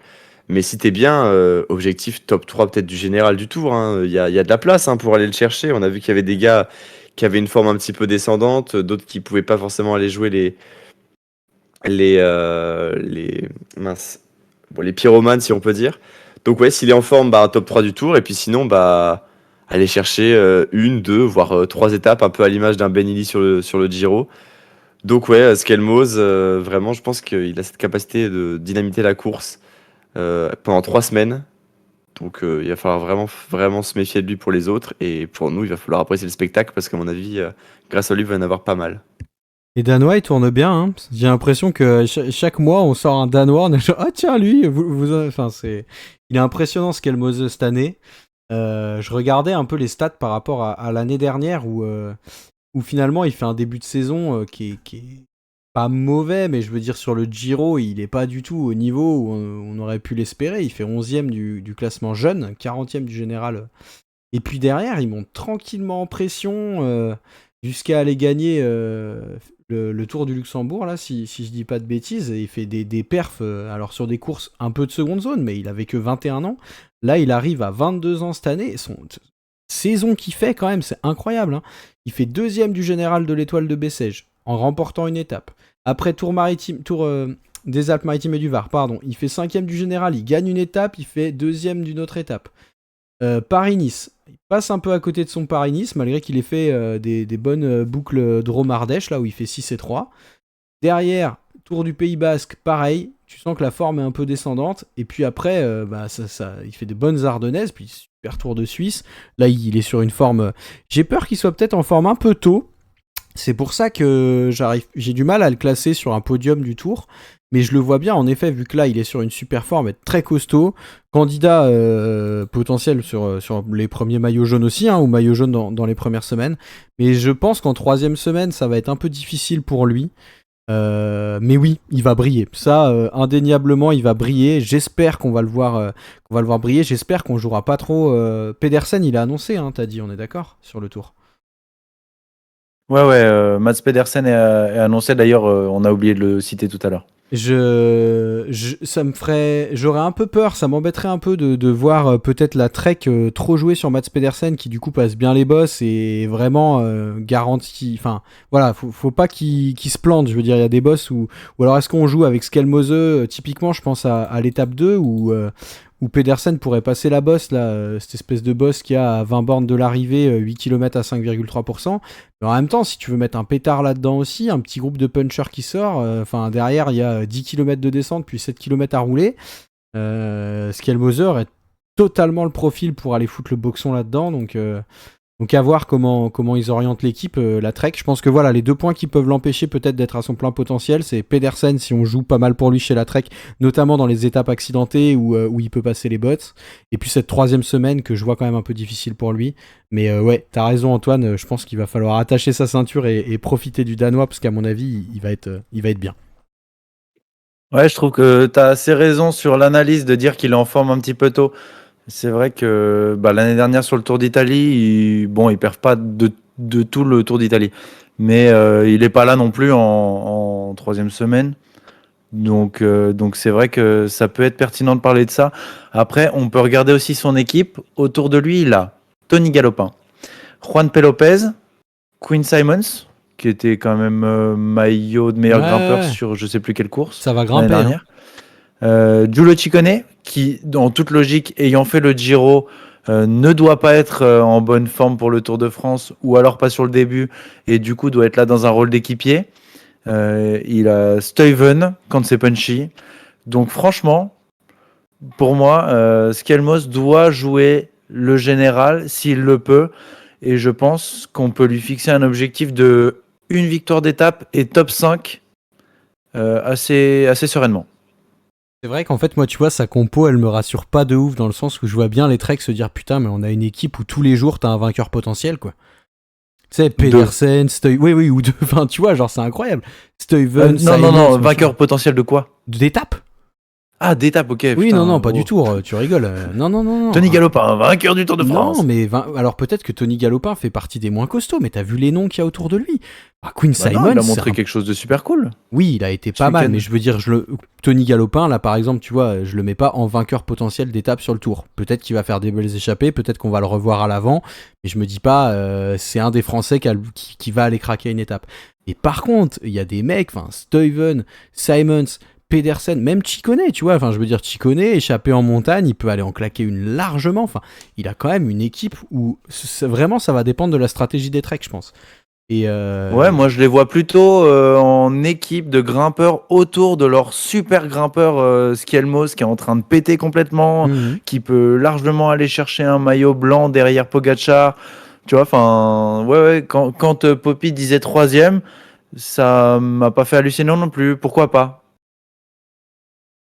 mais si t'es bien, objectif top 3 peut-être du général du tour, hein. Il y a de la place hein, pour aller le chercher, on a vu qu'il y avait des gars qui avaient une forme un petit peu descendante, d'autres qui pouvaient pas forcément aller jouer les mince, bon, les pyromanes si on peut dire. Donc ouais, s'il est en forme, bah top 3 du tour, et puis sinon, bah aller chercher une, deux, voire trois étapes, un peu à l'image d'un Benili sur le Giro. Donc ouais, Skelmos, vraiment, je pense qu'il a cette capacité de dynamiter la course pendant 3 semaines. Donc il va falloir vraiment, vraiment se méfier de lui pour les autres. Et pour nous, il va falloir apprécier le spectacle parce qu'à mon avis, grâce à lui, il va y en avoir pas mal. Les Danois, ils tournent bien. Hein. J'ai l'impression que chaque mois, on sort un Danois. On est genre, ah tiens, lui, enfin, il est impressionnant ce qu'est le Mose cette année. Je regardais un peu les stats par rapport à l'année dernière où finalement il fait un début de saison qui est pas mauvais, mais je veux dire sur le Giro, il est pas du tout au niveau où on aurait pu l'espérer. Il fait 11e du classement jeune, 40e du général. Et puis derrière, il monte tranquillement en pression jusqu'à aller gagner le Tour du Luxembourg, là, si je dis pas de bêtises. Et il fait des perfs, alors sur des courses un peu de seconde zone, mais il avait que 21 ans. Là, il arrive à 22 ans cette année. Son saison qu'il fait, quand même, c'est incroyable. Hein. Il fait deuxième du général de l'Étoile de Bessèges en remportant une étape. Après Tour des Alpes-Maritimes et du Var, pardon. Il fait cinquième du général, il gagne une étape, il fait deuxième d'une autre étape. Paris-Nice. Il passe un peu à côté de son Paris-Nice, malgré qu'il ait fait des bonnes boucles Drôme-Ardèche, là où il fait 6 et 3. Derrière, Tour du Pays Basque, pareil. Tu sens que la forme est un peu descendante. Et puis après, il fait de bonnes Ardennaises, puis super Tour de Suisse. Là, il est sur une forme. J'ai peur qu'il soit peut-être en forme un peu tôt. C'est pour ça que j'ai du mal à le classer sur un podium du Tour. Mais je le vois bien, en effet, vu que là, il est sur une super forme, être très costaud. Candidat potentiel sur les premiers maillots jaunes aussi, hein, ou maillots jaunes dans les premières semaines. Mais je pense qu'en troisième semaine, ça va être un peu difficile pour lui. Mais oui, il va briller. Ça, indéniablement, il va briller. J'espère qu'on va le voir briller. J'espère qu'on jouera pas trop. Pedersen, il a annoncé, hein, t'as dit, on est d'accord sur le Tour. Ouais, Mats Pedersen est annoncé. D'ailleurs, on a oublié de le citer tout à l'heure. J'aurais un peu peur, ça m'embêterait un peu de voir peut-être la Trek trop jouer sur Mats Pedersen qui du coup passe bien les bosses et vraiment garantit. Enfin, voilà, faut pas qu'il se plante. Je veux dire, il y a des boss ou alors est-ce qu'on joue avec Skelmose typiquement, je pense à l'étape 2 où Pedersen pourrait passer la bosse, là, cette espèce de bosse qui a à 20 bornes de l'arrivée, 8 km à 5,3%. Mais en même temps, si tu veux mettre un pétard là-dedans aussi, un petit groupe de punchers qui sort, derrière, il y a 10 km de descente, puis 7 km à rouler. Skelmoser est totalement le profil pour aller foutre le boxon là-dedans, donc à voir comment ils orientent l'équipe, la Trek. Je pense que voilà, les 2 points qui peuvent l'empêcher peut-être d'être à son plein potentiel, c'est Pedersen si on joue pas mal pour lui chez la Trek, notamment dans les étapes accidentées où il peut passer les bottes. Et puis cette troisième semaine que je vois quand même un peu difficile pour lui. Mais ouais, t'as raison Antoine, je pense qu'il va falloir attacher sa ceinture et profiter du Danois parce qu'à mon avis, il va être bien. Ouais, je trouve que tu as assez raison sur l'analyse de dire qu'il est en forme un petit peu tôt. C'est vrai que l'année dernière sur le Tour d'Italie, il perd pas de tout le Tour d'Italie. Mais il n'est pas là non plus en troisième semaine. Donc c'est vrai que ça peut être pertinent de parler de ça. Après, on peut regarder aussi son équipe. Autour de lui, il a Tony Galopin, Juan P. Lopez, Quinn Simons, qui était quand même maillot de meilleur grimpeur Ouais, sur je sais plus quelle course ça va l'année grimper, hein. dernière. Giulio Ciccone, qui, en toute logique, ayant fait le Giro, ne doit pas être en bonne forme pour le Tour de France, ou alors pas sur le début, et du coup doit être là dans un rôle d'équipier. Il a Stuyven quand c'est punchy. Donc franchement, pour moi, Skelmos doit jouer le général s'il le peut, et je pense qu'on peut lui fixer un objectif de une victoire d'étape et top 5 assez sereinement. C'est vrai qu'en fait, moi, tu vois, sa compo, elle me rassure pas de ouf dans le sens où je vois bien les Trek se dire putain, mais on a une équipe où tous les jours t'as un vainqueur potentiel, quoi. Tu sais, Pedersen, oui, ou deux, enfin, tu vois, genre, c'est incroyable. Stuyven, non, vainqueur potentiel de quoi? d'étape. Ah, d'étape, ok. Oui, putain, non, pas gros. du tout, tu rigoles. Non. Tony Galopin, vainqueur du Tour de France. Non, mais alors peut-être que Tony Galopin fait partie des moins costauds, mais t'as vu les noms qu'il y a autour de lui. Quinn Bah Simons, non, il a c'est montré quelque chose de super cool. oui, il a été Ce pas mal, week-end. mais je veux dire, Tony Galopin, là par exemple, tu vois, je le mets pas en vainqueur potentiel d'étape sur le tour. Peut-être qu'il va faire des belles échappées, peut-être qu'on va le revoir à l'avant, mais je me dis pas, c'est un des Français qui va aller craquer une étape. Et par contre, il y a des mecs, enfin, Stuyven, Simons, Pedersen, même Ciccone, tu vois, enfin, je veux dire, Ciccone, échappé en montagne, il peut aller en claquer une largement, enfin, il a quand même une équipe où vraiment ça va dépendre de la stratégie des treks, je pense. Et Ouais, moi je les vois plutôt en équipe de grimpeurs autour de leur super grimpeur Skelmos qui est en train de péter complètement, Mhm. qui peut largement aller chercher un maillot blanc derrière Pogacar. Tu vois, enfin, ouais, quand Poppy disait troisième, ça m'a pas fait halluciner non plus. Pourquoi pas?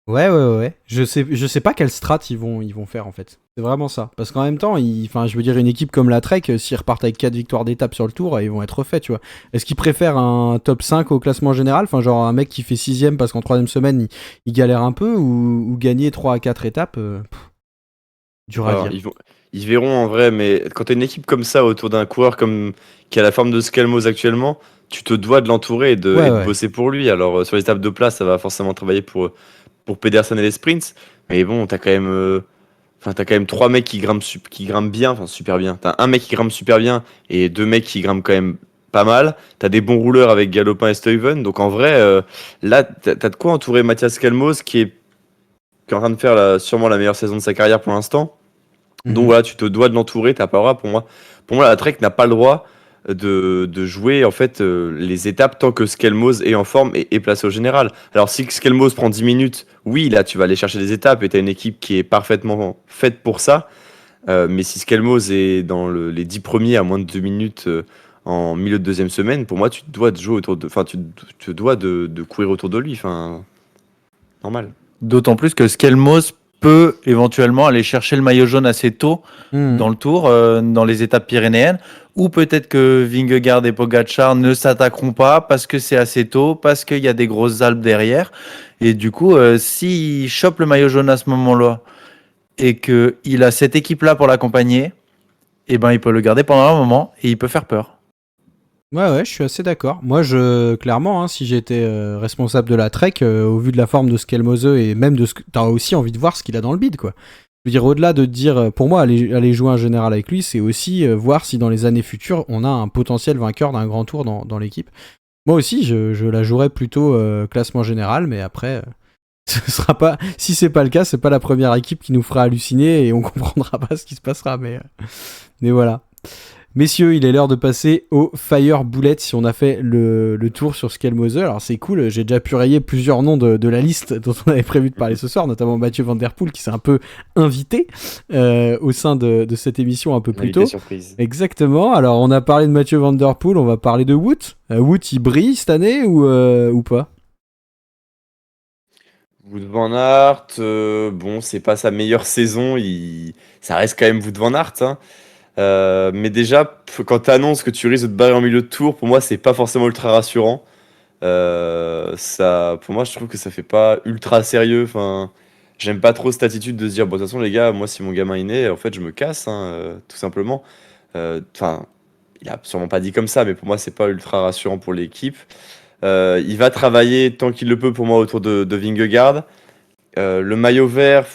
Ouais. Je sais pas quelle strat ils vont faire en fait. C'est vraiment ça. Parce qu'en même temps, enfin, je veux dire, une équipe comme la Trek, s'ils repartent avec 4 victoires d'étape sur le tour, ils vont être refaits, tu vois. Est-ce qu'ils préfèrent un top 5 au classement général? Enfin, genre un mec qui fait 6ème parce qu'en 3ème semaine, il galère un peu, ou gagner 3 à 4 étapes, dur à Alors, dire. ils verront en vrai, mais quand tu as une équipe comme ça autour d'un coureur qui a la forme de Skelmos actuellement, tu te dois de l'entourer et de Ouais. bosser pour lui. Alors, sur les étapes de place, ça va forcément travailler pour Pedersen et les sprints. Mais bon, t'as quand même trois mecs qui grimpent bien, enfin super bien. T'as un mec qui grimpe super bien et deux mecs qui grimpent quand même pas mal. T'as des bons rouleurs avec Galopin et Stuyven. Donc en vrai, là, t'as de quoi entourer Mathias Skelmos qui est en train de faire sûrement la meilleure saison de sa carrière pour l'instant. Donc Mhm. voilà, tu te dois de l'entourer, t'as pas le droit pour moi. Pour moi, la Trek n'a pas le droit de jouer en fait les étapes tant que Skelmos est en forme et est placé au général. Alors si Skelmos prend 10 minutes, oui, là tu vas aller chercher des étapes et tu as une équipe qui est parfaitement faite pour ça. Mais si Skelmos est dans les 10 premiers à moins de 2 minutes en milieu de deuxième semaine, pour moi tu te dois de jouer autour de. Enfin, tu te dois de courir autour de lui. Enfin, normal. D'autant plus que Skelmos peut éventuellement aller chercher le maillot jaune assez tôt Mhm. dans le tour, dans les étapes pyrénéennes, ou peut-être que Vingegaard et Pogacar ne s'attaqueront pas parce que c'est assez tôt, parce qu'il y a des grosses Alpes derrière. Et du coup, s'il chope le maillot jaune à ce moment-là et qu'il a cette équipe-là pour l'accompagner, eh ben, il peut le garder pendant un moment et il peut faire peur. Ouais, je suis assez d'accord. Moi, clairement, hein, si j'étais responsable de la Trek, au vu de la forme de Skelmose et même de t'as aussi envie de voir ce qu'il a dans le bide, quoi. Je veux dire, au-delà de te dire, pour moi, aller jouer un général avec lui, c'est aussi voir si dans les années futures, on a un potentiel vainqueur d'un grand tour dans l'équipe. Moi aussi, je la jouerais plutôt classement général, mais après, ce sera pas. Si c'est pas le cas, c'est pas la première équipe qui nous fera halluciner et on comprendra pas ce qui se passera, mais voilà. Messieurs, il est l'heure de passer au Fire Bullet si on a fait le tour sur Skelmose. Alors c'est cool, j'ai déjà pu rayer plusieurs noms de la liste dont on avait prévu de parler ce soir, notamment Mathieu Van Der Poel qui s'est un peu invité au sein de cette émission un peu plus Invité tôt. surprise. Exactement, alors on a parlé de Mathieu Van Der Poel, on va parler de Wout. Wout, il brille cette année ou pas? Wout van Aert, bon, c'est pas sa meilleure saison, ça reste quand même Wout van Aert, hein. Mais déjà, quand tu annonces que tu risques de te barrer en milieu de tour, pour moi, c'est pas forcément ultra rassurant. Pour moi, je trouve que ça fait pas ultra sérieux. Enfin, j'aime pas trop cette attitude de se dire, bon, de toute façon, les gars, moi, si mon gamin est né, en fait, je me casse, hein, tout simplement. Enfin, il a sûrement pas dit comme ça, mais pour moi, c'est pas ultra rassurant pour l'équipe. Il va travailler tant qu'il le peut pour moi autour de Vingegaard. Le maillot vert,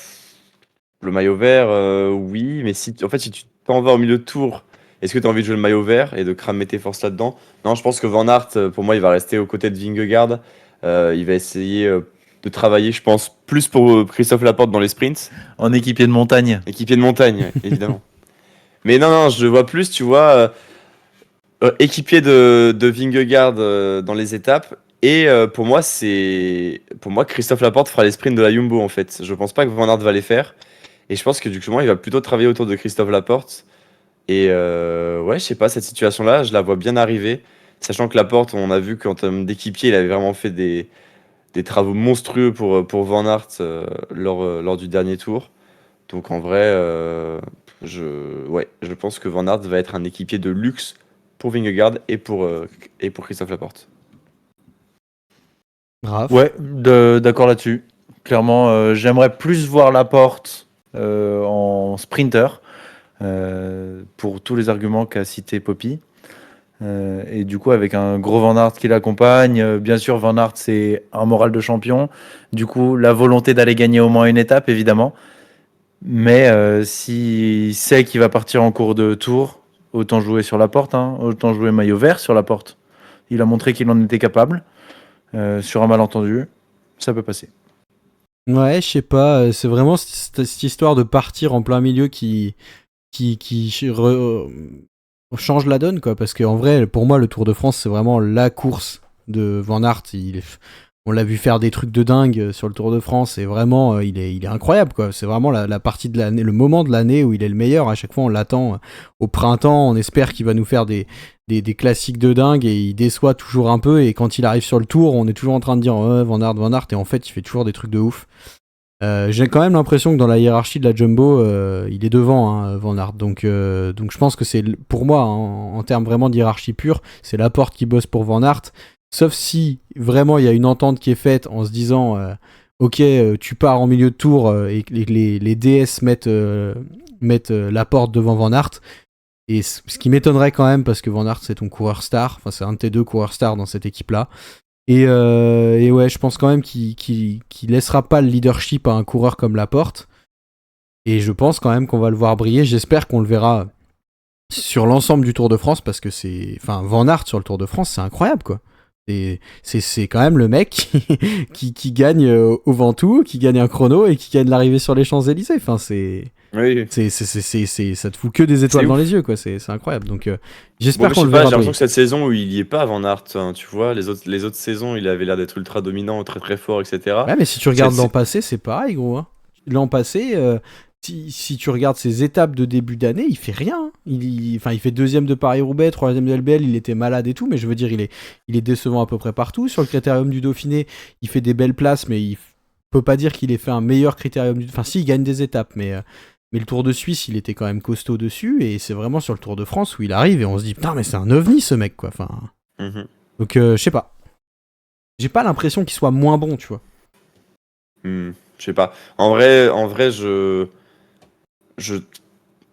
oui, mais en fait, si tu t'en vas au milieu de tour, est-ce que tu as envie de jouer le maillot vert et de cramer tes forces là-dedans? Non, je pense que Van Aert, pour moi, il va rester aux côtés de Vingegaard. Il va essayer de travailler, je pense, plus pour Christophe Laporte dans les sprints. En équipier de montagne. Équipier de montagne, ouais, évidemment. Mais non, je le vois plus, tu vois, équipier de Vingegaard dans les étapes. Et pour moi, Christophe Laporte fera les sprints de la Jumbo, en fait. Je pense pas que Van Aert va les faire. Et je pense que du coup, il va plutôt travailler autour de Christophe Laporte. Et ouais, je sais pas, cette situation-là, je la vois bien arriver. Sachant que Laporte, on a vu qu'en termes d'équipier, il avait vraiment fait des travaux monstrueux pour Van Aert lors du dernier tour. Donc en vrai, je pense que Van Aert va être un équipier de luxe pour Vingegaard et pour Christophe Laporte. Grave. Ouais, d'accord là-dessus. Clairement, j'aimerais plus voir Laporte en sprinter pour tous les arguments qu'a cité Poppy. Et du coup, avec un gros Van Aert qui l'accompagne, bien sûr, Van Aert, c'est un moral de champion. Du coup, la volonté d'aller gagner au moins une étape, évidemment. Mais s'il sait qu'il va partir en cours de tour, autant jouer sur Laporte, autant jouer maillot vert sur Laporte. Il a montré qu'il en était capable. Sur un malentendu, ça peut passer. Ouais, je sais pas, c'est vraiment cette histoire de partir en plein milieu qui change la donne, quoi, parce qu'en vrai, pour moi, le Tour de France, c'est vraiment la course de Van Aert. On l'a vu faire des trucs de dingue sur le Tour de France, et vraiment, il est incroyable, quoi. C'est vraiment la partie de l'année, le moment de l'année où il est le meilleur. À chaque fois, on l'attend au printemps, on espère qu'il va nous faire des classiques de dingue, et il déçoit toujours un peu, et quand il arrive sur le Tour, on est toujours en train de dire Van Aert, et en fait, il fait toujours des trucs de ouf. J'ai quand même l'impression que dans la hiérarchie de la Jumbo, il est devant, Van Aert. Donc je pense que c'est, pour moi, en termes vraiment de hiérarchie pure, c'est Laporte qui bosse pour Van Aert. Sauf si vraiment il y a une entente qui est faite en se disant ok, tu pars en milieu de tour et les DS mettent Laporte devant Van Aert. Et ce qui m'étonnerait quand même, parce que Van Aert, c'est ton coureur star. Enfin, c'est un de tes deux coureurs stars dans cette équipe-là. Et ouais, je pense quand même qu'il laissera pas le leadership à un coureur comme Laporte. Et je pense quand même qu'on va le voir briller. J'espère qu'on le verra sur l'ensemble du Tour de France, parce que Van Aert sur le Tour de France, c'est incroyable, quoi. C'est quand même le mec qui gagne au Ventoux, qui gagne un chrono et qui gagne l'arrivée sur les Champs-Élysées. Enfin, Oui. ça te fout que des étoiles dans les yeux, quoi. C'est incroyable. Donc j'espère Bon, qu'on je le sais pas, verra j'ai l'impression briller. que cette saison où il y est pas Van Aert, hein, tu vois, les autres saisons, il avait l'air d'être ultra dominant, très très fort, etc. Ouais, mais si tu regardes C'est- l'an passé, c'est pareil, gros. Hein. L'an passé, si tu regardes ses étapes de début d'année, il fait rien. Hein. Il fait deuxième de Paris-Roubaix, troisième de LBL, il était malade et tout, mais je veux dire, il est décevant à peu près partout. Sur le Critérium du Dauphiné, il fait des belles places, mais il peut pas dire qu'il ait fait un meilleur Critérium du... Enfin, si, il gagne des étapes, mais le Tour de Suisse, il était quand même costaud dessus, et c'est vraiment sur le Tour de France où il arrive et on se dit, putain, mais c'est un ovni, ce mec, quoi. Enfin, Mhm. donc, je sais pas. J'ai pas l'impression qu'il soit moins bon, tu vois. Je sais pas. En vrai,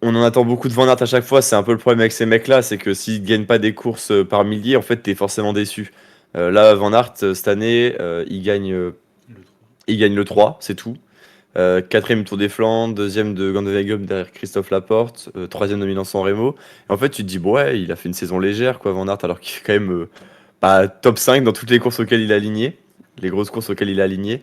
on en attend beaucoup de Van Aert à chaque fois. C'est un peu le problème avec ces mecs-là, c'est que s'ils gagnent pas des courses par milliers, en fait, t'es forcément déçu. Là, Van Aert, cette année, il gagne le 3, c'est tout. Quatrième Tour des Flandres, deuxième de Gand-Wevelgem derrière Christophe Laporte, troisième de Milan-San Remo. Et en fait, tu te dis, bon, ouais, il a fait une saison légère, quoi, Van Aert, alors qu'il fait quand même top 5 dans toutes les courses auxquelles il a aligné, les grosses courses auxquelles il a aligné.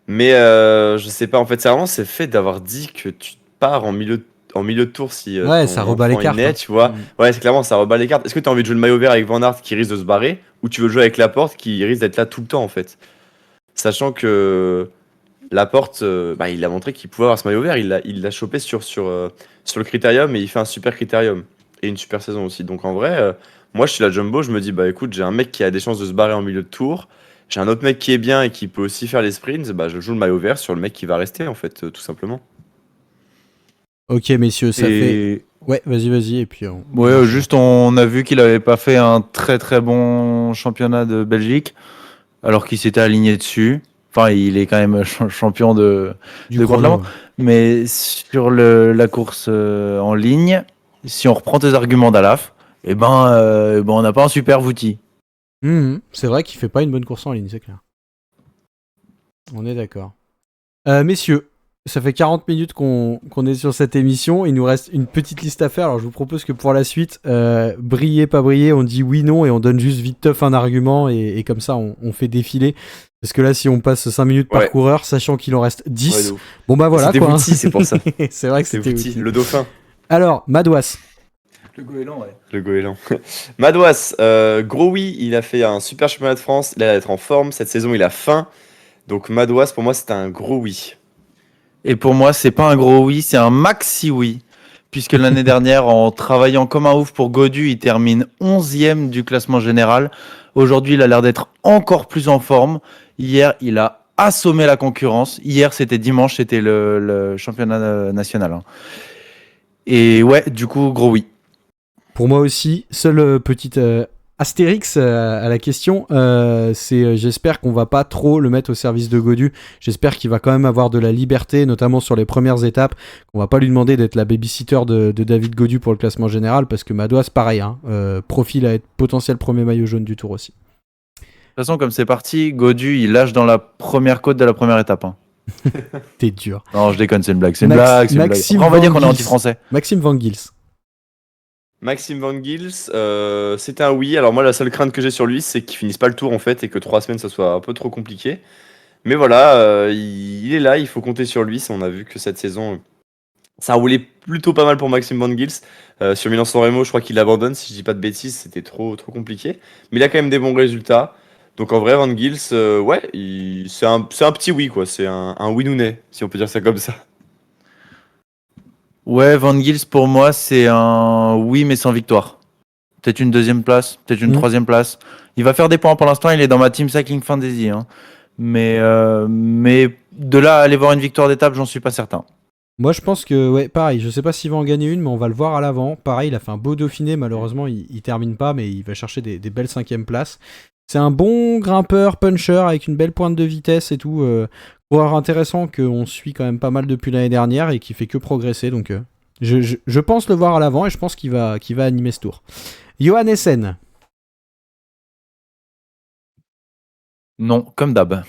Mais je sais pas, en fait, c'est fait d'avoir dit que tu pars en milieu de tour si Ouais, ça ton rebat les enfant est cartes. né, Hein. tu vois. Ouais, c'est clairement, ça rebat les cartes. Est-ce que tu as envie de jouer le maillot vert avec Van Aert qui risque de se barrer, ou tu veux jouer avec Laporte qui risque d'être là tout le temps, en fait? Sachant que Laporte, il a montré qu'il pouvait avoir ce maillot vert, il l'a chopé sur le critérium, et il fait un super critérium. Et une super saison aussi. Donc en vrai, moi je suis la Jumbo, je me dis, bah écoute, j'ai un mec qui a des chances de se barrer en milieu de tour. J'ai un autre mec qui est bien et qui peut aussi faire les sprints, bah je joue le maillot vert sur le mec qui va rester, en fait, tout simplement. Ok, messieurs, ça fait. Et Ouais, vas-y, et puis ouais, juste on a vu qu'il avait pas fait un très très bon championnat de Belgique, alors qu'il s'était aligné dessus. Enfin, il est quand même champion de du contre-la-montre. chrono. Mais sur la course en ligne, si on reprend tes arguments d'Alaf, on n'a pas un super outil. C'est vrai qu'il fait pas une bonne course en ligne, c'est clair. On est d'accord. Messieurs, ça fait 40 minutes qu'on est sur cette émission. Il nous reste une petite liste à faire. Alors je vous propose que pour la suite, briller, pas briller, on dit oui, non et on donne juste vite teuf un argument et comme ça on fait défiler. Parce que là, si on passe 5 minutes par coureur, sachant qu'il en reste 10, bon bah voilà. C'était quoi. Wouti, c'est pour ça. C'est vrai que c'était Wouti. Le dauphin. Alors, Madouas. Le goéland, ouais. Le goéland. Madouas, gros oui, il a fait un super championnat de France. Il a l'air d'être en forme. Cette saison, il a faim. Donc Madouas, pour moi, c'est un gros oui. Et pour moi, c'est pas un gros oui, c'est un maxi oui. Puisque l'année dernière, en travaillant comme un ouf pour Godu, il termine 11e du classement général. Aujourd'hui, il a l'air d'être encore plus en forme. Hier, il a assommé la concurrence. Hier, c'était dimanche, c'était le championnat national. Hein. Et ouais, du coup, gros oui. Pour moi aussi, seule petite astérix à la question, c'est j'espère qu'on va pas trop le mettre au service de Godu. J'espère qu'il va quand même avoir de la liberté, notamment sur les premières étapes. On va pas lui demander d'être la babysitter de David Godu pour le classement général, parce que Madouas, pareil, profil à être potentiel premier maillot jaune du Tour aussi. De toute façon, comme c'est parti, Godu, il lâche dans la première côte de la première étape. Hein. T'es dur. Non, je déconne, c'est une blague. C'est une blague. Après, on va dire qu'on est anti-français. Maxime Van Gils. Maxime Van Gils, c'est un oui. Alors moi, la seule crainte que j'ai sur lui, c'est qu'il finisse pas le tour en fait et que 3 semaines, ça soit un peu trop compliqué. Mais voilà, il est là, il faut compter sur lui. On a vu que cette saison, ça a roulé plutôt pas mal pour Maxime Van Gils. Sur Milan-San Remo, je crois qu'il abandonne, si je dis pas de bêtises, c'était trop compliqué. Mais il a quand même des bons résultats. Donc en vrai, Van Gils, ouais, c'est un petit oui, quoi. C'est un winounet, si on peut dire ça comme ça. Ouais, Van Gils, pour moi, c'est un oui, mais sans victoire. Peut-être une deuxième place, peut-être une troisième place. Il va faire des points pour l'instant, il est dans ma Team Cycling Fantasy. Hein. Mais de là à aller voir une victoire d'étape, j'en suis pas certain. Moi, je pense que, ouais, pareil, je sais pas s'il va en gagner une, mais on va le voir à l'avant. Pareil, il a fait un beau Dauphiné, malheureusement, il termine pas, mais il va chercher des belles 5e places. C'est un bon grimpeur, puncher, avec une belle pointe de vitesse et tout. Coureur intéressant qu'on suit quand même pas mal depuis l'année dernière et qui fait que progresser. Donc, je pense le voir à l'avant et je pense qu'il va animer ce tour. Johan Essen. Non, comme d'hab.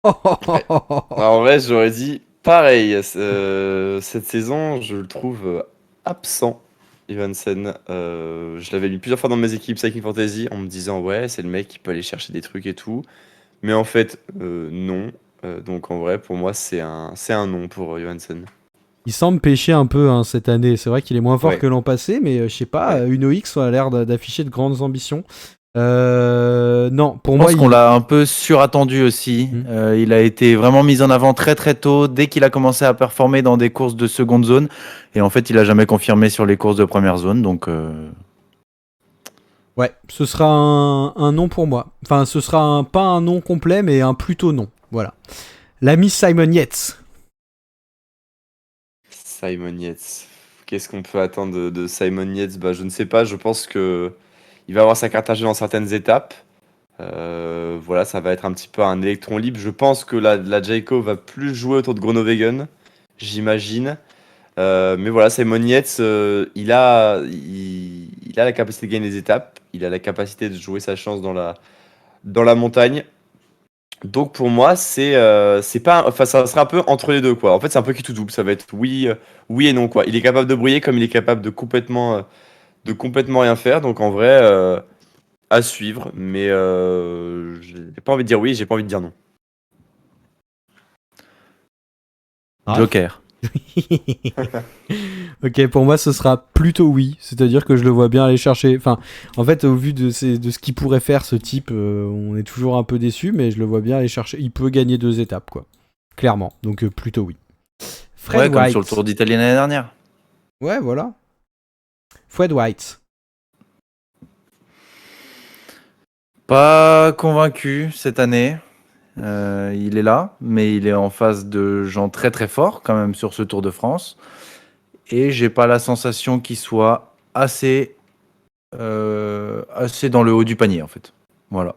Alors, en vrai, j'aurais dit pareil. Cette saison, je le trouve absent, Johansen. Je l'avais lu plusieurs fois dans mes équipes Cycling Fantasy en me disant ouais, c'est le mec qui peut aller chercher des trucs et tout. Mais en fait, non. Donc en vrai, pour moi, c'est un non pour Johansen. Il semble pêcher un peu cette année. C'est vrai qu'il est moins fort que l'an passé, mais je sais pas, Uno X a l'air d'afficher de grandes ambitions. Non, pour moi, je pense qu'on l'a un peu surattendu aussi. Il a été vraiment mis en avant très très tôt, dès qu'il a commencé à performer dans des courses de seconde zone. Et en fait, il a jamais confirmé sur les courses de première zone. Donc, ouais, ce sera un non pour moi. Enfin, ce sera pas un non complet, mais un plutôt non. Voilà. L'ami Simon Yates. Simon Yates. Qu'est-ce qu'on peut attendre de Simon Yates? Bah, je ne sais pas. Je pense que il va avoir sa carte à jeu dans certaines étapes. Voilà, ça va être un petit peu un électron libre. Je pense que la Jayco va plus jouer autour de Groenewegen, j'imagine. Mais voilà, Simon Yates, il a la capacité de gagner les étapes. Il a la capacité de jouer sa chance dans la montagne. Donc pour moi, c'est pas, enfin ça sera un peu entre les deux quoi. En fait, c'est un peu qui tout double. Ça va être oui, oui et non quoi. Il est capable de briller comme il est capable de complètement rien faire. Donc en vrai, à suivre. Mais j'ai pas envie de dire oui, j'ai pas envie de dire non. Joker. Ok, pour moi, ce sera plutôt oui. C'est-à-dire que je le vois bien aller chercher. Enfin, en fait, au vu de ce qu'il pourrait faire, ce type, on est toujours un peu déçu, mais je le vois bien aller chercher. Il peut gagner 2 étapes, quoi. Clairement. Donc, plutôt oui. Fred White. Comme sur le Tour d'Italie l'année dernière. Ouais, voilà. Fred White. Pas convaincu cette année. Il est là, mais il est en face de gens très très forts quand même sur ce Tour de France. Et j'ai pas la sensation qu'il soit assez dans le haut du panier en fait. Voilà.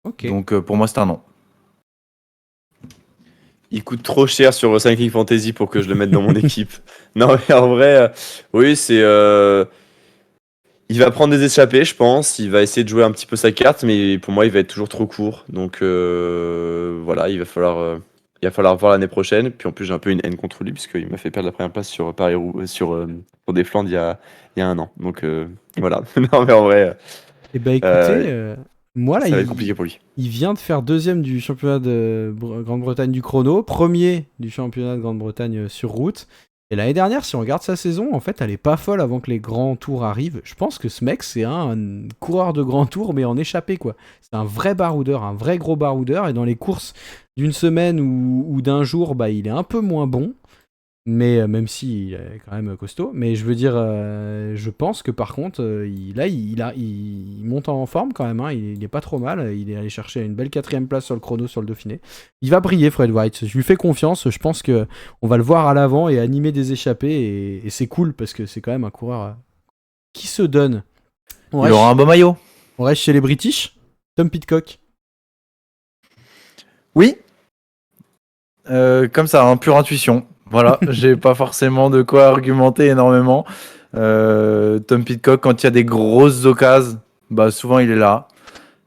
Okay. Donc pour moi c'est un non. Il coûte trop cher sur Cycling Fantasy pour que je le mette dans mon équipe. Non mais en vrai, oui c'est... Il va prendre des échappées, je pense. Il va essayer de jouer un petit peu sa carte, mais pour moi, il va être toujours trop court. Donc voilà, il va falloir voir l'année prochaine. Puis en plus, j'ai un peu une haine contre lui, puisqu'il m'a fait perdre la première place sur sur des Flandres il y a un an. Donc voilà. Non, mais en vrai, Eh ben écoutez, moi là, ça va être compliqué pour lui. il vient de faire deuxième du championnat de Grande-Bretagne du chrono, premier du championnat de Grande-Bretagne sur route. Et l'année dernière, si on regarde sa saison, en fait, elle est pas folle avant que les grands tours arrivent. Je pense que ce mec, c'est un coureur de grand tour, mais en échappé, quoi. C'est un vrai baroudeur, un vrai gros baroudeur. Et dans les courses d'une semaine ou d'un jour, bah, il est un peu moins bon. Mais même si il est quand même costaud. Mais je veux dire, je pense que par contre, il monte en forme quand même. Hein. Il est pas trop mal. Il est allé chercher une belle 4ème place sur le chrono sur le Dauphiné. Il va briller, Fred White. Je lui fais confiance. Je pense que on va le voir à l'avant et animer des échappées. Et c'est cool parce que c'est quand même un coureur qui se donne. Il aura un beau maillot. On reste chez les British. Tom Pidcock. Oui. Comme ça, pure intuition. Voilà, j'ai pas forcément de quoi argumenter énormément. Tom Pidcock, quand il y a des grosses occasions, bah souvent il est là.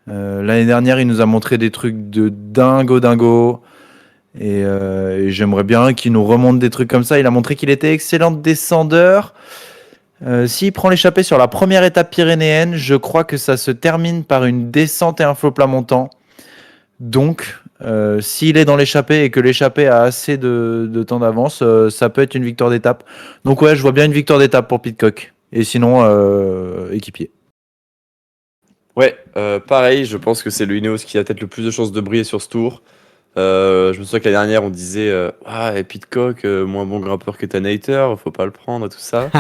L'année dernière, il nous a montré des trucs de dingo. Et j'aimerais bien qu'il nous remonte des trucs comme ça. Il a montré qu'il était excellent descendeur. S'il prend l'échappée sur la première étape pyrénéenne, je crois que ça se termine par une descente et un flot plat montant. Donc, s'il est dans l'échappée et que l'échappée a assez de temps d'avance, ça peut être une victoire d'étape. Donc ouais, je vois bien une victoire d'étape pour Pidcock. Et sinon, équipier. Ouais, pareil, je pense que c'est le Ineos qui a peut-être le plus de chances de briller sur ce tour. Je me souviens que l'année dernière, on disait et Pidcock, moins bon grimpeur que Tanater, faut pas le prendre, tout ça.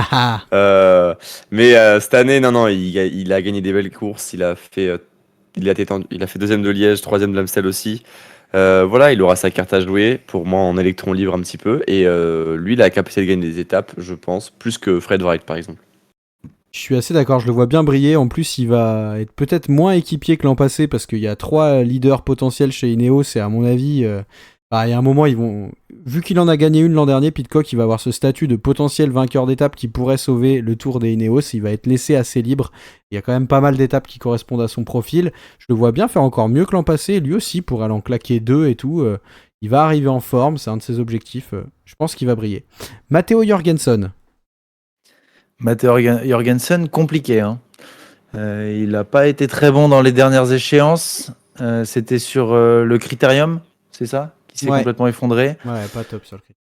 Mais cette année, non, il a gagné des belles courses. Il a fait deuxième de Liège, troisième de l'Amstel aussi. Voilà, il aura sa carte à jouer, pour moi en électron libre un petit peu. Et lui, il a la capacité de gagner des étapes, je pense, plus que Fred Wright par exemple. Je suis assez d'accord, je le vois bien briller. En plus, il va être peut-être moins équipier que l'an passé parce qu'il y a 3 leaders potentiels chez Ineos et à mon avis, il y a un moment, vu qu'il en a gagné une l'an dernier, Pidcock, il va avoir ce statut de potentiel vainqueur d'étape qui pourrait sauver le tour des Ineos. Il va être laissé assez libre. Il y a quand même pas mal d'étapes qui correspondent à son profil. Je le vois bien faire encore mieux que l'an passé. Lui aussi pourrait en claquer 2 et tout. Il va arriver en forme, c'est un de ses objectifs. Je pense qu'il va briller. Matteo Jorgensen. Matteo Jorgensen, compliqué. Hein. Il n'a pas été très bon dans les dernières échéances. C'était sur le Critérium, c'est ça? Qui s'est complètement effondré. Ouais, pas top sur le Critérium.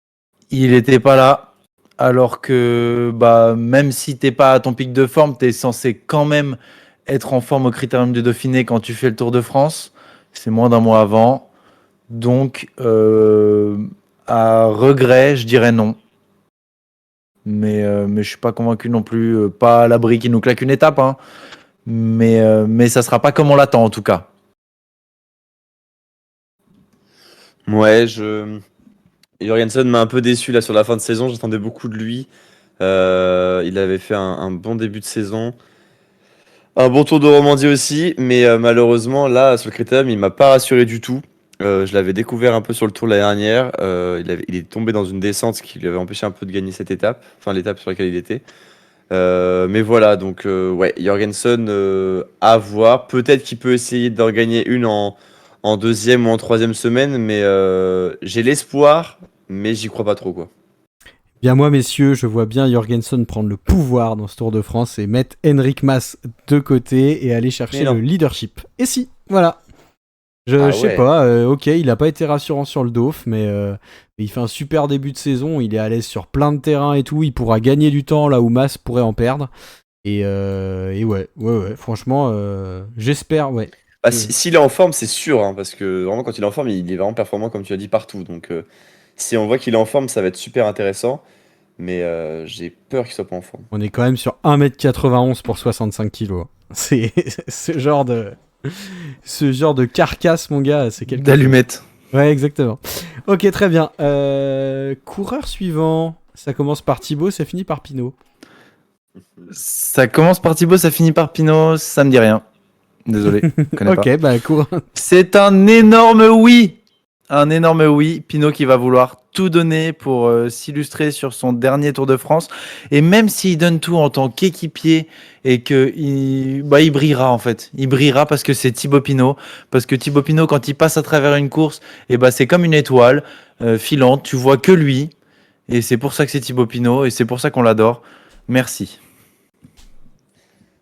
Il n'était pas là. Alors que même si t'es pas à ton pic de forme, tu es censé quand même être en forme au Critérium du Dauphiné quand tu fais le Tour de France. C'est moins d'un mois avant. Donc, à regret, je dirais non. Mais je suis pas convaincu non plus, pas à l'abri qu'il nous claque une étape, hein. Mais ça sera pas comme on l'attend en tout cas. Ouais, Jorgensen m'a un peu déçu là sur la fin de saison, j'attendais beaucoup de lui. Il avait fait un bon début de saison. Un bon tour de Romandie aussi, mais malheureusement là sur le Critérium il m'a pas rassuré du tout. Je l'avais découvert un peu sur le tour l'année dernière. Il est tombé dans une descente qui lui avait empêché un peu de gagner cette étape, enfin l'étape sur laquelle il était. Mais voilà, donc ouais, Jorgensen à voir. Peut-être qu'il peut essayer d'en gagner une en deuxième ou en troisième semaine, mais j'ai l'espoir, mais j'y crois pas trop quoi. Bien moi messieurs, je vois bien Jorgensen prendre le pouvoir dans ce Tour de France et mettre Enric Mas de côté et aller chercher le leadership. Et si, voilà. Je sais pas, ok, il a pas été rassurant sur le Dauph, mais il fait un super début de saison, il est à l'aise sur plein de terrains et tout, il pourra gagner du temps là où Mas pourrait en perdre. Et ouais, franchement, j'espère, ouais. S'il est en forme, c'est sûr, hein, parce que vraiment quand il est en forme, il est vraiment performant comme tu as dit partout. Donc si on voit qu'il est en forme, ça va être super intéressant. Mais j'ai peur qu'il soit pas en forme. On est quand même sur 1m91 pour 65 kg. C'est ce genre de carcasse, mon gars. C'est quelque d'allumette. Ouais, exactement. Ok, très bien. Coureur suivant. Ça commence par Thibaut, ça finit par Pinot. Ça commence par Thibaut, ça finit par Pinot. Ça me dit rien. Désolé. Ok, bah coureur. C'est un énorme oui. Un énorme oui. Pinot qui va vouloir tout donner pour s'illustrer sur son dernier Tour de France. Et même s'il donne tout en tant qu'équipier et qu'il il brillera en fait. Il brillera parce que c'est Thibaut Pinot. Parce que Thibaut Pinot, quand il passe à travers une course, c'est comme une étoile filante. Tu vois que lui. Et c'est pour ça que c'est Thibaut Pinot. Et c'est pour ça qu'on l'adore. Merci.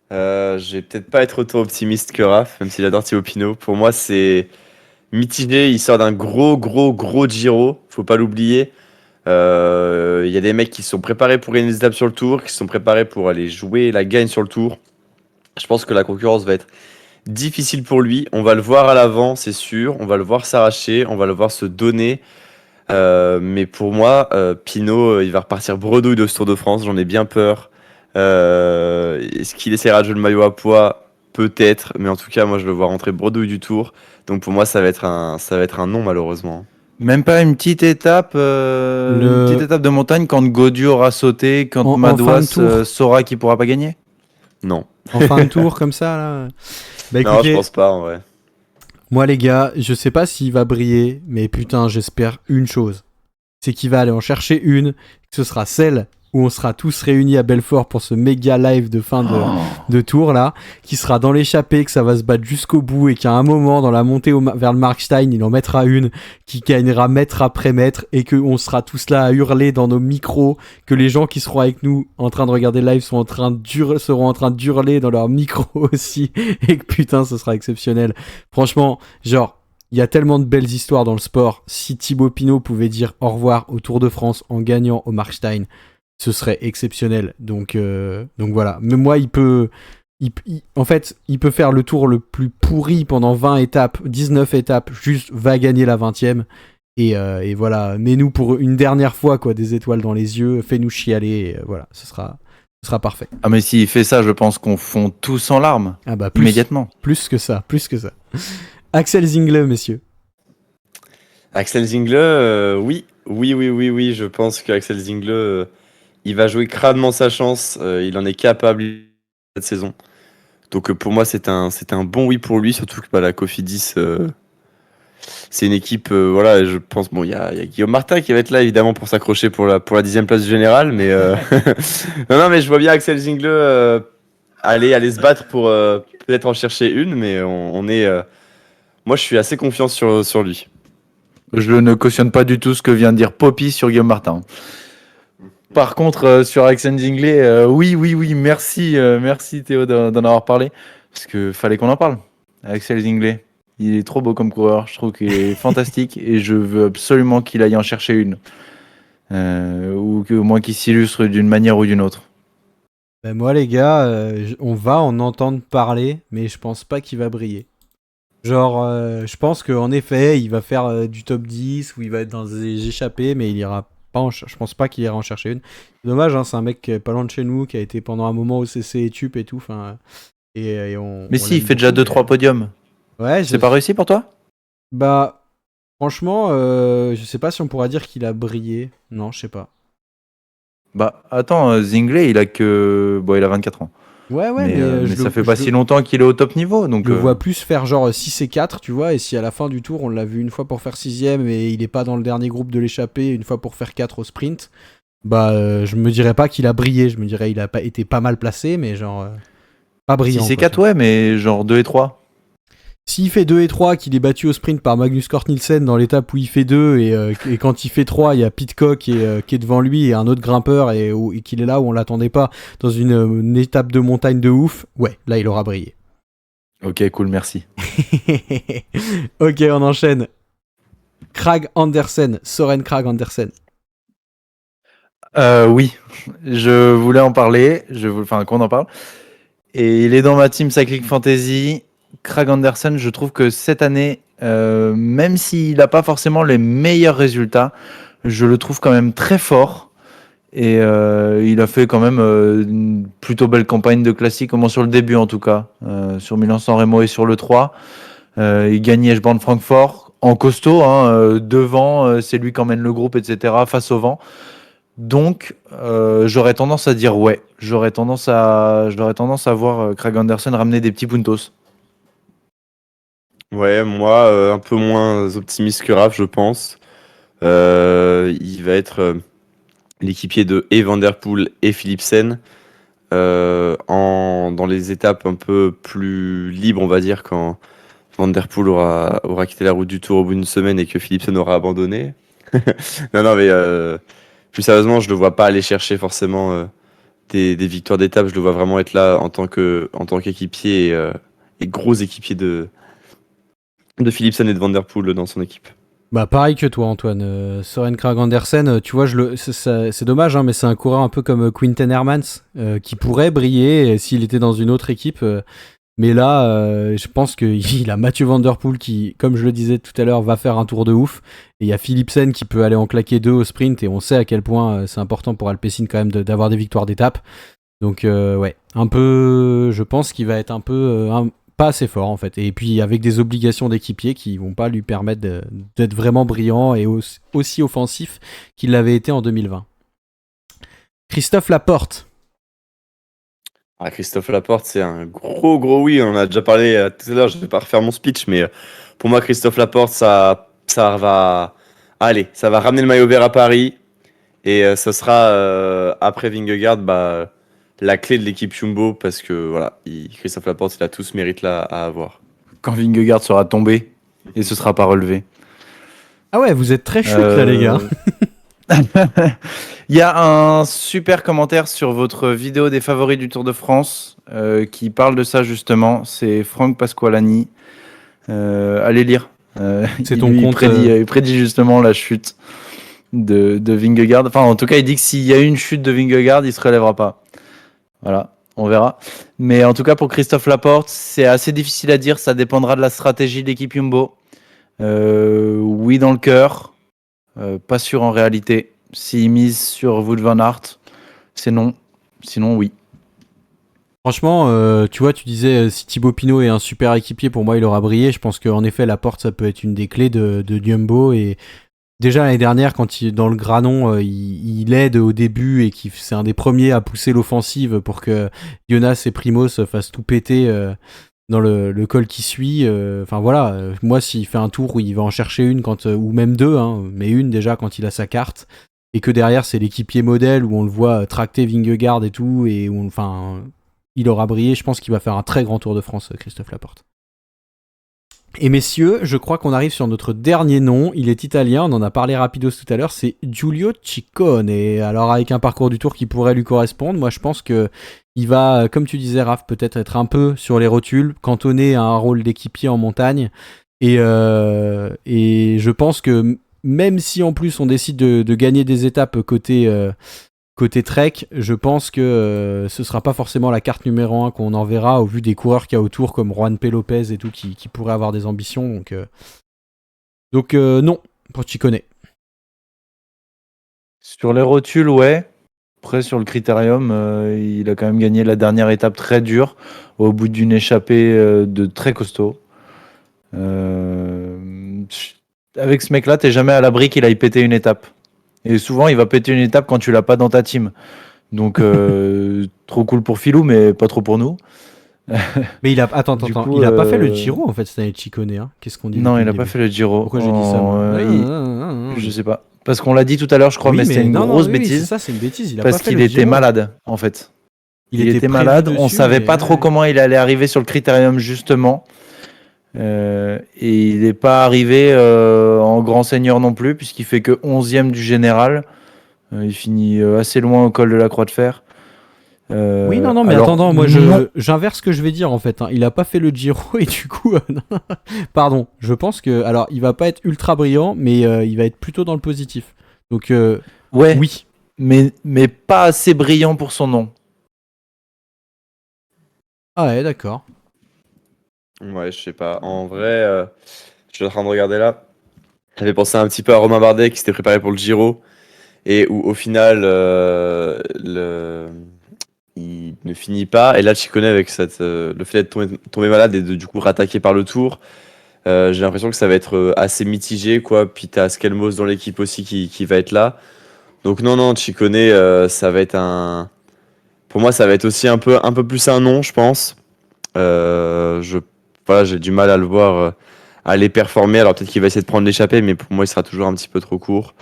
Je vais peut-être pas être autant optimiste que Raph, même si j'adore Thibaut Pinot. Pour moi, c'est mitigé. Il sort d'un gros Giro. Faut pas l'oublier. Il y a des mecs qui sont préparés pour gagner des étapes sur le tour, qui sont préparés pour aller jouer la gagne sur le tour. Je pense que la concurrence va être difficile pour lui. On va le voir à l'avant, c'est sûr. On va le voir s'arracher. On va le voir se donner. Mais pour moi, Pinot, il va repartir bredouille de ce Tour de France. J'en ai bien peur. Est-ce qu'il essaiera de jouer le maillot à poids? Peut-être. Mais en tout cas, moi, je le vois rentrer bredouille du Tour. Donc pour moi, ça va être un non, malheureusement. Même pas une petite étape de montagne quand Gaudu aura sauté, quand En fin de Madouas tour. saura qu'il pourra pas gagner. Non. En fin de tour, comme ça, là. Bah Non, écoutez, je pense pas, en vrai. moi les gars, je sais pas s'il va briller, mais putain, j'espère une chose. C'est qu'il va aller en chercher une, que ce sera celle où on sera tous réunis à Belfort pour ce méga live de fin de tour là, qui sera dans l'échappée, que ça va se battre jusqu'au bout et qu'à un moment dans la montée vers le Markstein, il en mettra une qui gagnera mètre après mètre et qu'on sera tous là à hurler dans nos micros, que les gens qui seront avec nous en train de regarder le live seront en train d'hurler dans leurs micros aussi et que putain ce sera exceptionnel. Franchement, genre il y a tellement de belles histoires dans le sport. Si Thibaut Pinot pouvait dire au revoir au Tour de France en gagnant au Markstein, ce serait exceptionnel. Donc voilà. Mais moi, en fait, il peut faire le tour le plus pourri pendant 20 étapes, 19 étapes, juste va gagner la 20e. Et voilà. Mets-nous pour une dernière fois, quoi, des étoiles dans les yeux, fais-nous chialer. Et voilà, ce sera parfait. Ah mais s'il fait ça, je pense qu'on fond tous en larmes Ah bah, immédiatement. Plus que ça. Axel Zingler, messieurs. Axel Zingler, oui. Oui. Je pense qu'Axel Zingler, il va jouer crânement sa chance. Il en est capable cette saison. Donc pour moi, c'est un bon oui pour lui. Surtout que la Cofidis, c'est une équipe. Voilà, je pense. Bon, il y a Guillaume Martin qui va être là évidemment pour s'accrocher pour la 10e place du général. Mais non, mais je vois bien Axel Zingler aller se battre pour peut-être en chercher une. Mais on est. Moi, je suis assez confiant sur lui. Je ne cautionne pas du tout ce que vient de dire Poppy sur Guillaume Martin. Par contre, sur Axel Zingler, oui, merci Théo d'en avoir parlé. Parce qu'il fallait qu'on en parle. Axel Zingler, il est trop beau comme coureur, je trouve qu'il est fantastique et je veux absolument qu'il aille en chercher une. Ou au moins qu'il s'illustre d'une manière ou d'une autre. Ben moi, les gars, on va en entendre parler, mais je pense pas qu'il va briller. Genre, je pense qu'en effet, il va faire du top 10 ou il va être dans des échappées, mais il ira pas je pense pas qu'il ira en chercher une. C'est dommage, hein, c'est un mec pas loin de chez nous, qui a été pendant un moment au CC et TUP et tout. Mais si, il fait déjà 2-3 podiums. Ouais, c'est pas réussi pour toi? Bah, franchement, je sais pas si on pourra dire qu'il a brillé. Non, je sais pas. Bah, attends, Zingler, il a 24 ans. Ouais, mais ça fait pas si longtemps qu'il est au top niveau. Donc je le vois plus faire genre 6 et 4, tu vois, et si à la fin du tour, on l'a vu une fois pour faire 6ème et il est pas dans le dernier groupe de l'échappée, une fois pour faire 4 au sprint, bah je me dirais pas qu'il a brillé, je me dirais il a pas été pas mal placé, mais genre pas brillant. 6 et 4, ouais, mais genre 2 et 3. S'il fait 2 et 3, qu'il est battu au sprint par Magnus Cort Nielsen dans l'étape où il fait 2, et quand il fait 3, il y a Pidcock qui est devant lui et un autre grimpeur, et qu'il est là où on l'attendait pas, dans une étape de montagne de ouf, ouais, là il aura brillé. Ok, cool, merci. Ok, on enchaîne. Kragh Andersen, Søren Kragh Andersen. Oui, je voulais en parler, qu'on en parle. Et il est dans ma team Cycling Fantasy. Kragh Andersen, je trouve que cette année, même s'il n'a pas forcément les meilleurs résultats, je le trouve quand même très fort. Et il a fait quand même une plutôt belle campagne de classique, au moins sur le début en tout cas, sur Milan-San Remo et sur le 3. Il gagne Liège-Born-Francfort en costaud, hein, devant, c'est lui qui emmène le groupe, etc., face au vent. Donc, j'aurais tendance à dire ouais. J'aurais tendance à voir Kragh Andersen ramener des petits puntos. Ouais, moi, un peu moins optimiste que Raph, je pense. Il va être l'équipier de Van Der Poel et Philipsen dans les étapes un peu plus libres, on va dire, quand Van Der Poel aura quitté la route du Tour au bout d'une semaine et que Philipsen aura abandonné. Non, mais plus sérieusement, je le vois pas aller chercher forcément des victoires d'étape. Je le vois vraiment être là en tant qu'équipier et gros équipier de Philipsen et de Van Der Poel dans son équipe. Bah pareil que toi Antoine, Søren Kragh Andersen, tu vois, c'est dommage, hein, mais c'est un coureur un peu comme Quinten Hermans, qui pourrait briller s'il était dans une autre équipe. Mais là, je pense qu'il a Mathieu Van Der Poel qui, comme je le disais tout à l'heure, va faire un tour de ouf. Et il y a Philipsen qui peut aller en claquer 2 au sprint. Et on sait à quel point c'est important pour Alpecin quand même d'avoir des victoires d'étape. Donc ouais, un peu, je pense qu'il va être un peu pas assez fort en fait. Et puis avec des obligations d'équipier qui vont pas lui permettre d'être vraiment brillant et aussi offensif qu'il l'avait été en 2020. Christophe Laporte. Christophe Laporte, c'est un gros oui. On en a déjà parlé tout à l'heure. Je vais pas refaire mon speech, mais pour moi, Christophe Laporte, ça va ramener le maillot vert à Paris. Et ce sera après Vingegaard, la clé de l'équipe Jumbo parce que voilà, Christophe Laporte, il a tout ce mérite-là à avoir. Quand Vingegaard sera tombé et ce sera pas relevé. Ah ouais, vous êtes très chouette là les gars. Il y a un super commentaire sur votre vidéo des favoris du Tour de France qui parle de ça justement. C'est Franck Pasqualani. Allez lire. C'est ton compte. Il prédit justement la chute de Vingegaard. Enfin, en tout cas, il dit que s'il y a une chute de Vingegaard, il se relèvera pas. Voilà, on verra. Mais en tout cas, pour Christophe Laporte, c'est assez difficile à dire. Ça dépendra de la stratégie de l'équipe Jumbo. Oui, dans le cœur. Pas sûr en réalité. S'il mise sur Wout van Aert, c'est non. Sinon, oui. Franchement, tu vois, tu disais si Thibaut Pinot est un super équipier, pour moi, il aura brillé. Je pense qu'en effet, Laporte, ça peut être une des clés de Jumbo. Et déjà l'année dernière, quand dans le Granon, il aide au début et c'est un des premiers à pousser l'offensive pour que Jonas et Primoz fassent tout péter dans le col qui suit. Enfin voilà, moi, s'il fait un tour où il va en chercher une, ou même deux, hein, mais une déjà quand il a sa carte, et que derrière, c'est l'équipier modèle où on le voit tracter Vingegaard et tout, et où il aura brillé. Je pense qu'il va faire un très grand Tour de France, Christophe Laporte. Et messieurs, je crois qu'on arrive sur notre dernier nom. Il est italien, on en a parlé rapidos tout à l'heure, c'est Giulio Ciccone. Et alors avec un parcours du Tour qui pourrait lui correspondre, moi je pense que il va, comme tu disais Raph, peut-être être un peu sur les rotules, cantonné à un rôle d'équipier en montagne. Et je pense que même si en plus on décide de gagner des étapes côté Trek, je pense que ce sera pas forcément la carte numéro 1 qu'on enverra au vu des coureurs qu'il y a autour comme Juan P. Lopez et tout qui pourraient avoir des ambitions. Donc non, pour Ciccone. Sur les rotules, ouais. Après, sur le critérium, il a quand même gagné la dernière étape très dure au bout d'une échappée de très costaud. Avec ce mec-là, t'es jamais à l'abri qu'il aille péter une étape. Et souvent, il va péter une étape quand tu l'as pas dans ta team. Donc, trop cool pour Philou, mais pas trop pour nous. Mais il a pas fait le Giro en fait cette année, Ciccone. Hein. Qu'est-ce qu'on dit? Non, il n'a pas fait le Giro. Pourquoi j'ai dit ça moi Je sais pas. Parce qu'on l'a dit tout à l'heure, je crois, oui, mais c'était une grosse oui, bêtise. c'est ça, c'est une bêtise. Parce qu'il était malade, en fait. Il était malade. On savait pas trop comment il allait arriver sur le critérium justement. Et il n'est pas arrivé en grand seigneur non plus, puisqu'il fait que 11e du général. Il finit assez loin au col de la Croix de Fer. Oui, non, mais attends, moi j'inverse ce que je vais dire en fait. Hein. Il a pas fait le Giro et du coup, pardon, je pense que, alors il va pas être ultra brillant, mais il va être plutôt dans le positif. Donc, ouais, oui. Mais pas assez brillant pour son nom. Ah ouais, d'accord. Ouais, je sais pas. En vrai, je suis en train de regarder là. J'avais pensé un petit peu à Romain Bardet qui s'était préparé pour le Giro et où au final il ne finit pas. Et là, Ciccone avec le fait d'être tombé malade et de du coup rattaqué par le Tour, j'ai l'impression que ça va être assez mitigé quoi. Puis t'as Skelmos dans l'équipe aussi qui va être là. Donc non, Ciccone, ça va être pour moi, ça va être aussi un peu plus un nom, je pense. Voilà, j'ai du mal à le voir aller performer. Alors peut-être qu'il va essayer de prendre l'échappée, mais pour moi, il sera toujours un petit peu trop court.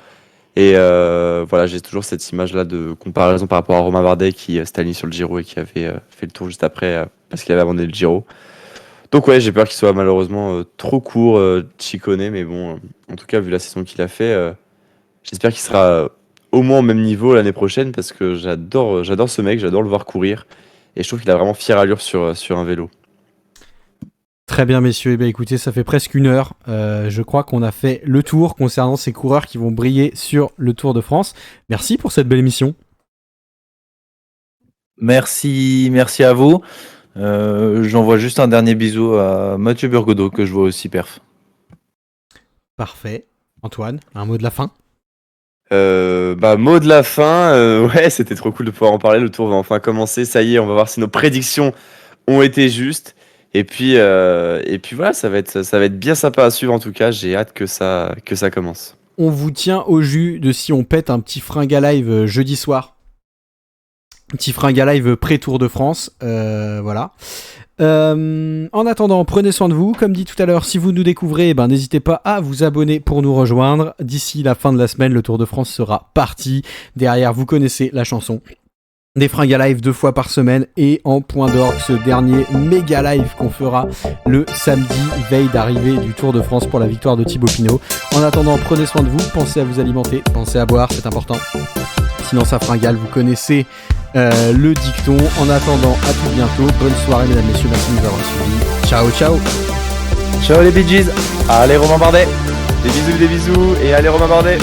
Et voilà, j'ai toujours cette image-là de comparaison par rapport à Romain Bardet qui s'était aligné sur le Giro et qui avait fait le tour juste après parce qu'il avait abandonné le Giro. Donc ouais, j'ai peur qu'il soit malheureusement trop court, Ciccone, mais bon, en tout cas, vu la saison qu'il a fait, j'espère qu'il sera au moins au même niveau l'année prochaine parce que j'adore ce mec, j'adore le voir courir et je trouve qu'il a vraiment fière allure sur un vélo. Très bien, messieurs. Eh bien, écoutez, ça fait presque 1 heure. Je crois qu'on a fait le tour concernant ces coureurs qui vont briller sur le Tour de France. Merci pour cette belle émission. Merci à vous. J'envoie juste un dernier bisou à Mathieu Burgodeau que je vois aussi perf. Parfait. Antoine, un mot de la fin? Mot de la fin, ouais, c'était trop cool de pouvoir en parler. Le tour va enfin commencer. Ça y est, on va voir si nos prédictions ont été justes. Et puis voilà, ça va être bien sympa à suivre en tout cas. J'ai hâte que ça commence. On vous tient au jus de si on pète un petit fringue à live jeudi soir. Un petit fringue à live pré-Tour de France. Voilà. En attendant, prenez soin de vous. Comme dit tout à l'heure, si vous nous découvrez, n'hésitez pas à vous abonner pour nous rejoindre. D'ici la fin de la semaine, le Tour de France sera parti. Derrière, vous connaissez la chanson. Des fringues à live 2 fois par semaine et en point d'orgue ce dernier méga live qu'on fera le samedi, veille d'arrivée du Tour de France pour la victoire de Thibaut Pinot. En attendant, prenez soin de vous, pensez à vous alimenter, pensez à boire, c'est important. Sinon ça fringale, vous connaissez le dicton. En attendant, à tout bientôt. Bonne soirée mesdames, messieurs, merci de nous avoir suivis. Ciao, ciao. Ciao les Bee Gees. Allez Romain Bardet. Des bisous et allez Romain Bardet.